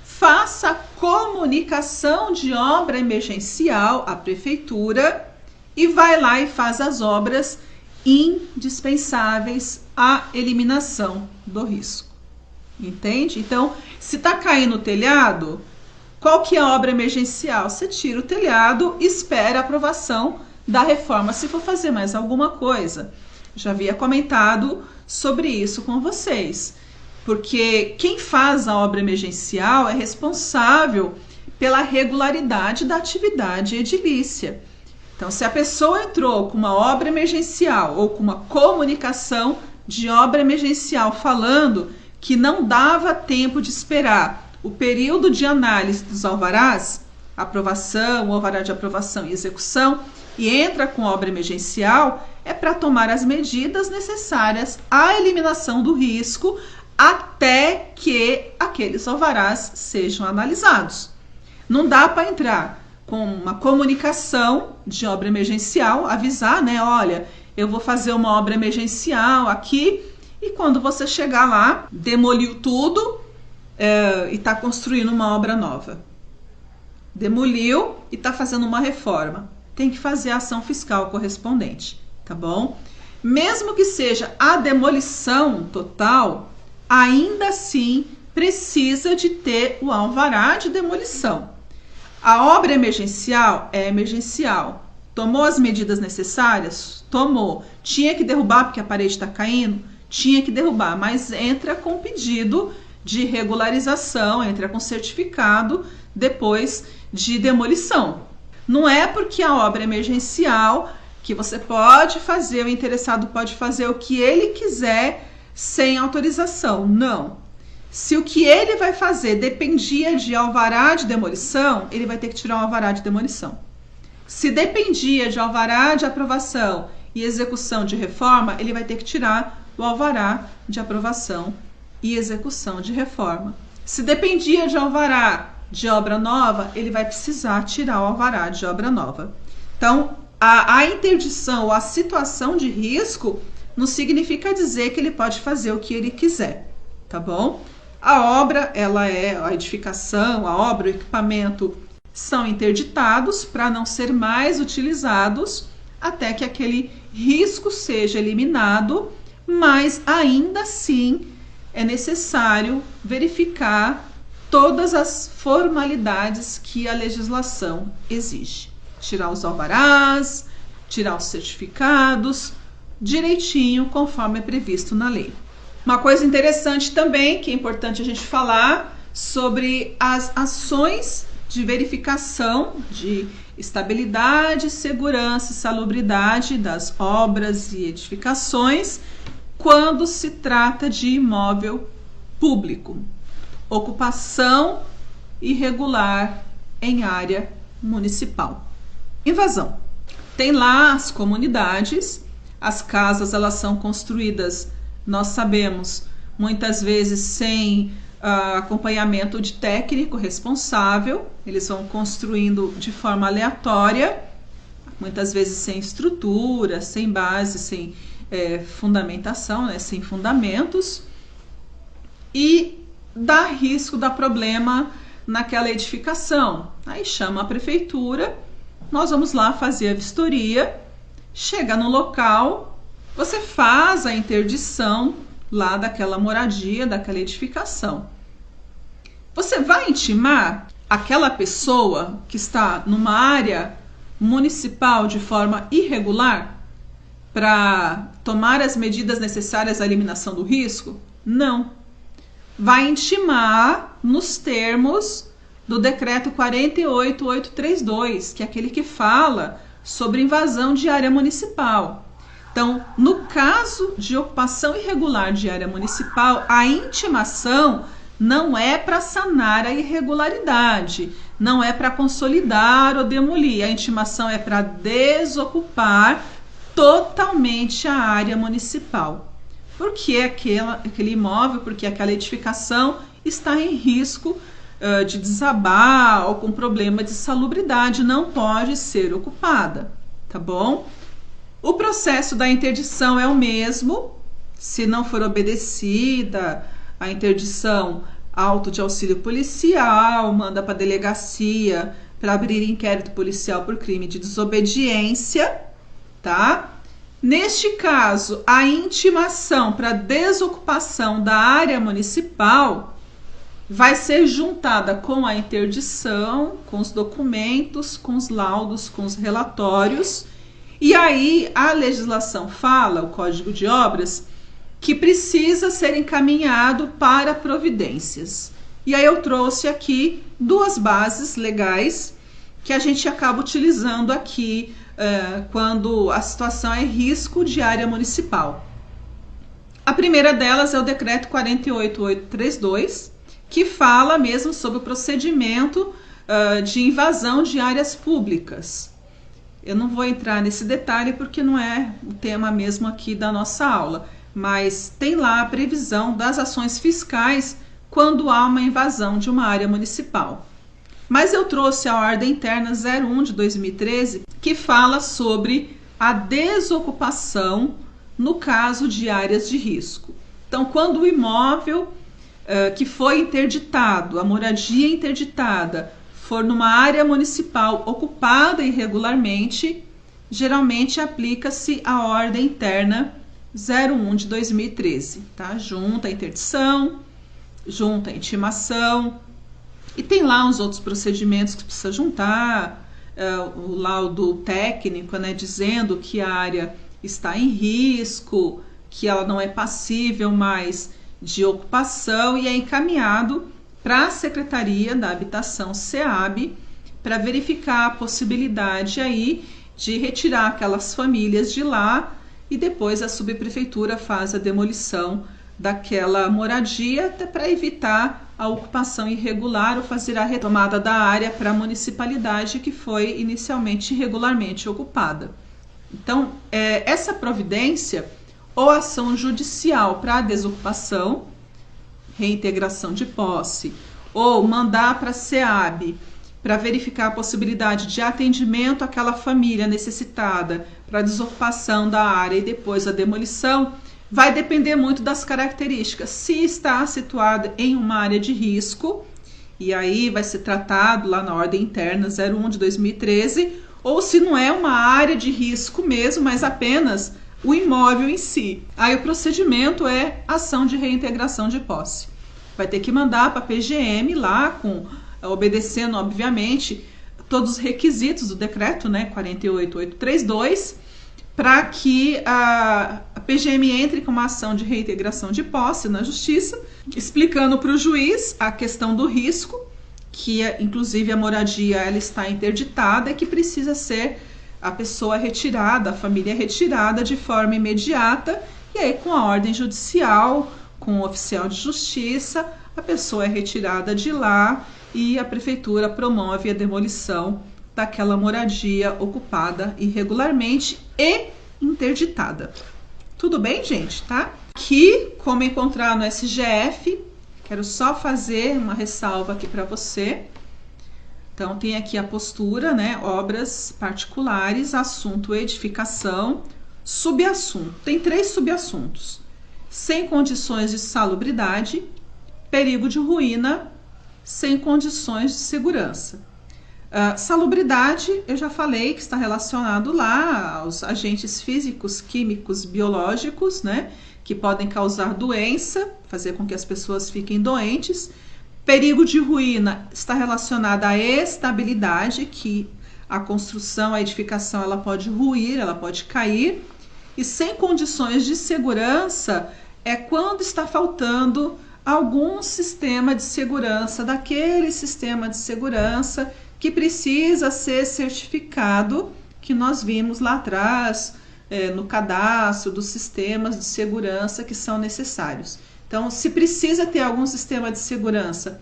faça a comunicação de obra emergencial à prefeitura e vai lá e faz as obras indispensáveis à eliminação do risco. Entende? Então, se está caindo o telhado, qual que é a obra emergencial? Você tira o telhado e espera a aprovação da reforma se for fazer mais alguma coisa. Já havia comentado sobre isso com vocês. Porque quem faz a obra emergencial é responsável pela regularidade da atividade edilícia. Então, se a pessoa entrou com uma obra emergencial ou com uma comunicação de obra emergencial falando que não dava tempo de esperar o período de análise dos alvarás, aprovação, alvará de aprovação e execução, e entra com obra emergencial, é para tomar as medidas necessárias à eliminação do risco até que aqueles alvarás sejam analisados. Não dá para entrar com uma comunicação de obra emergencial, avisar, né? Olha, eu vou fazer uma obra emergencial aqui, e quando você chegar lá, demoliu tudo e está construindo uma obra nova. Demoliu e está fazendo uma reforma. Tem que fazer a ação fiscal correspondente, tá bom? Mesmo que seja a demolição total, ainda assim precisa de ter o alvará de demolição. A obra emergencial é emergencial. Tomou as medidas necessárias? Tomou. Tinha que derrubar porque a parede está caindo? Tinha que derrubar, mas entra com pedido de regularização, entra com certificado depois de demolição. Não é porque a obra é emergencial que você pode fazer, o interessado pode fazer o que ele quiser sem autorização. Não. Se o que ele vai fazer dependia de alvará de demolição, ele vai ter que tirar um alvará de demolição. Se dependia de alvará de aprovação e execução de reforma, ele vai ter que tirar o alvará de aprovação e execução de reforma. Se dependia de alvará de obra nova, ele vai precisar tirar o alvará de obra nova. Então, a interdição ou a situação de risco não significa dizer que ele pode fazer o que ele quiser, tá bom? A obra, ela é a edificação, a obra, o equipamento são interditados para não ser mais utilizados até que aquele risco seja eliminado, mas ainda assim é necessário verificar todas as formalidades que a legislação exige. Tirar os alvarás, tirar os certificados, direitinho, conforme é previsto na lei. Uma coisa interessante também, que é importante a gente falar, sobre as ações de verificação de estabilidade, segurança e salubridade das obras e edificações quando se trata de imóvel público. Ocupação irregular em área municipal. Invasão. Tem lá as comunidades, as casas elas são construídas, nós sabemos, muitas vezes sem acompanhamento de técnico responsável, eles vão construindo de forma aleatória, muitas vezes sem estrutura, sem base, sem fundamentação, né, sem fundamentos, e dá risco, dá problema naquela edificação. Aí chama a prefeitura, nós vamos lá fazer a vistoria, chega no local, você faz a interdição lá daquela moradia, daquela edificação. Você vai intimar aquela pessoa que está numa área municipal de forma irregular para tomar as medidas necessárias à eliminação do risco? Não. Vai intimar nos termos do decreto 48832, que é aquele que fala sobre invasão de área municipal. Então, no caso de ocupação irregular de área municipal, a intimação não é para sanar a irregularidade, não é para consolidar ou demolir. A intimação é para desocupar totalmente a área municipal. Porque aquele imóvel, porque aquela edificação está em risco de desabar ou com problema de salubridade, não pode ser ocupada, tá bom? O processo da interdição é o mesmo, se não for obedecida a interdição, auto de auxílio policial, manda para a delegacia para abrir inquérito policial por crime de desobediência, tá? Neste caso, a intimação para desocupação da área municipal vai ser juntada com a interdição, com os documentos, com os laudos, com os relatórios. E aí a legislação fala, o Código de Obras, que precisa ser encaminhado para providências. E aí eu trouxe aqui duas bases legais que a gente acaba utilizando aqui quando a situação é risco de área municipal. A primeira delas é o decreto 48832, que fala mesmo sobre o procedimento de invasão de áreas públicas. Eu não vou entrar nesse detalhe porque não é o tema mesmo aqui da nossa aula, mas tem lá a previsão das ações fiscais quando há uma invasão de uma área municipal. Mas eu trouxe a Ordem Interna 01 de 2013, que fala sobre a desocupação no caso de áreas de risco. Então, quando o imóvel que foi interditado, a moradia interditada, for numa área municipal ocupada irregularmente, geralmente aplica-se a Ordem Interna 01 de 2013, tá? Junta a interdição, junta a intimação, e tem lá uns outros procedimentos que precisa juntar, o laudo técnico, né, dizendo que a área está em risco, que ela não é passível mais de ocupação, e é encaminhado para a Secretaria da Habitação, SEAB, para verificar a possibilidade aí de retirar aquelas famílias de lá, e depois a subprefeitura faz a demolição daquela moradia, até para evitar a ocupação irregular ou fazer a retomada da área para a municipalidade que foi inicialmente irregularmente ocupada. Então, essa providência ou ação judicial para a desocupação, reintegração de posse, ou mandar para a SEAB para verificar a possibilidade de atendimento àquela família necessitada para a desocupação da área e depois a demolição, vai depender muito das características. Se está situada em uma área de risco e aí vai ser tratado lá na ordem interna 01 de 2013, ou se não é uma área de risco mesmo, mas apenas o imóvel em si. Aí o procedimento é ação de reintegração de posse. Vai ter que mandar para a PGM lá, obedecendo, obviamente, todos os requisitos do decreto, né, 48832, para que a PGM entre com uma ação de reintegração de posse na justiça, explicando para o juiz a questão do risco, que inclusive a moradia ela está interditada e que precisa ser a pessoa retirada, a família retirada de forma imediata, e aí com a ordem judicial, com o oficial de justiça, a pessoa é retirada de lá e a prefeitura promove a demolição daquela moradia ocupada irregularmente e interditada. Tudo bem, gente, tá? Aqui, como encontrar no SGF, quero só fazer uma ressalva aqui para você. Então, tem aqui a postura, né? Obras particulares, assunto edificação, subassunto. Tem 3 subassuntos. Sem condições de salubridade, perigo de ruína, sem condições de segurança. Salubridade, eu já falei que está relacionado lá aos agentes físicos, químicos, biológicos, né? Que podem causar doença, fazer com que as pessoas fiquem doentes. Perigo de ruína está relacionado à estabilidade, que a construção, a edificação, ela pode ruir, ela pode cair. E sem condições de segurança é quando está faltando algum sistema de segurança, daquele sistema de segurança que precisa ser certificado, que nós vimos lá atrás, no cadastro dos sistemas de segurança que são necessários. Então, se precisa ter algum sistema de segurança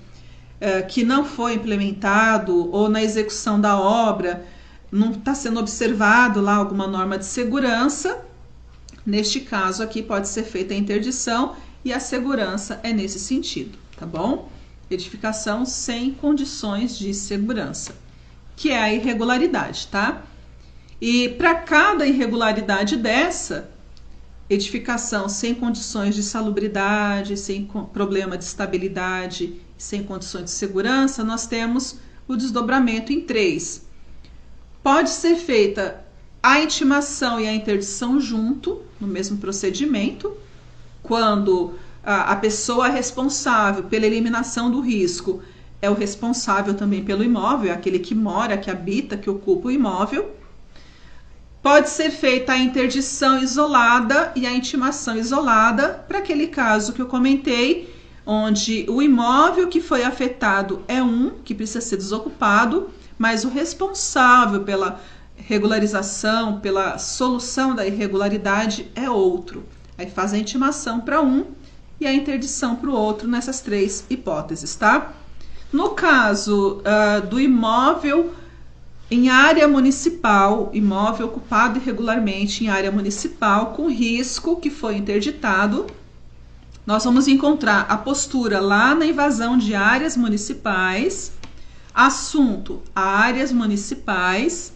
que não foi implementado ou na execução da obra não está sendo observado lá alguma norma de segurança, neste caso aqui pode ser feita a interdição e a segurança é nesse sentido, tá bom? Edificação sem condições de segurança, que é a irregularidade, tá? E para cada irregularidade dessa, edificação sem condições de salubridade, sem problema de estabilidade, sem condições de segurança, nós temos o desdobramento em 3. Pode ser feita a intimação e a interdição junto, no mesmo procedimento, quando a pessoa responsável pela eliminação do risco é o responsável também pelo imóvel, é aquele que mora, que habita, que ocupa o imóvel. Pode ser feita a interdição isolada e a intimação isolada para aquele caso que eu comentei, onde o imóvel que foi afetado é que precisa ser desocupado, mas o responsável pela regularização, pela solução da irregularidade é outro. Aí faz a intimação para e a interdição para o outro nessas 3 hipóteses, tá? No caso do imóvel em área municipal, imóvel ocupado irregularmente em área municipal com risco que foi interditado, nós vamos encontrar a postura lá na invasão de áreas municipais, assunto áreas municipais,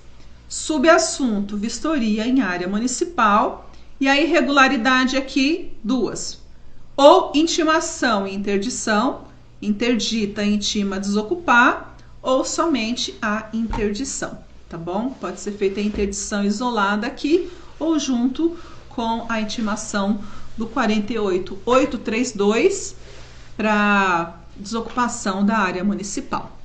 subassunto vistoria em área municipal e a irregularidade aqui 2. Ou intimação e interdição, interdita, intima, desocupar, ou somente a interdição, tá bom? Pode ser feita a interdição isolada aqui ou junto com a intimação do 48832 para desocupação da área municipal.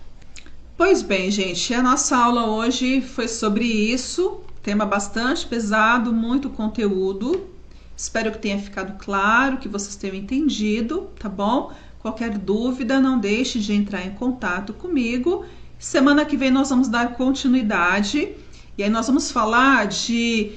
Pois bem, gente, a nossa aula hoje foi sobre isso, tema bastante pesado, muito conteúdo. Espero que tenha ficado claro, que vocês tenham entendido, tá bom? Qualquer dúvida, não deixe de entrar em contato comigo. Semana que vem nós vamos dar continuidade e aí nós vamos falar de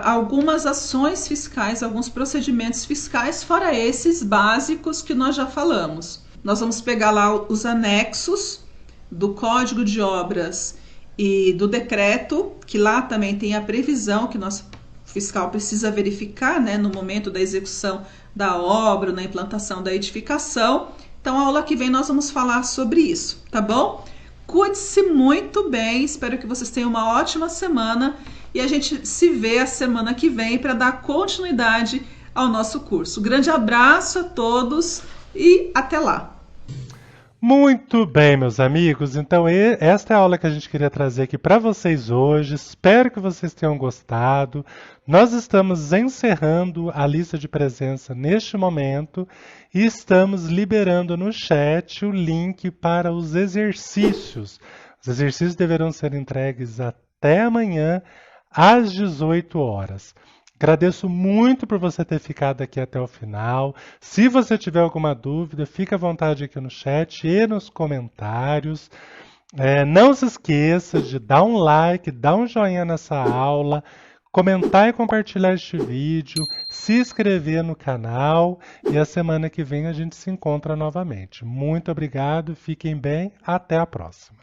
algumas ações fiscais, alguns procedimentos fiscais, fora esses básicos que nós já falamos. Nós vamos pegar lá os anexos do Código de Obras e do decreto, que lá também tem a previsão que nosso fiscal precisa verificar, né, no momento da execução da obra, na implantação da edificação. Então, a aula que vem nós vamos falar sobre isso, tá bom? Cuide-se muito bem, espero que vocês tenham uma ótima semana e a gente se vê a semana que vem para dar continuidade ao nosso curso. Grande abraço a todos e até lá! Muito bem, meus amigos. Então, esta é a aula que a gente queria trazer aqui para vocês hoje. Espero que vocês tenham gostado. Nós estamos encerrando a lista de presença neste momento e estamos liberando no chat o link para os exercícios. Os exercícios deverão ser entregues até amanhã, às 18 horas. Agradeço muito por você ter ficado aqui até o final. Se você tiver alguma dúvida, fique à vontade aqui no chat e nos comentários. Não se esqueça de dar um like, dar um joinha nessa aula, comentar e compartilhar este vídeo, se inscrever no canal e a semana que vem a gente se encontra novamente. Muito obrigado, fiquem bem, até a próxima.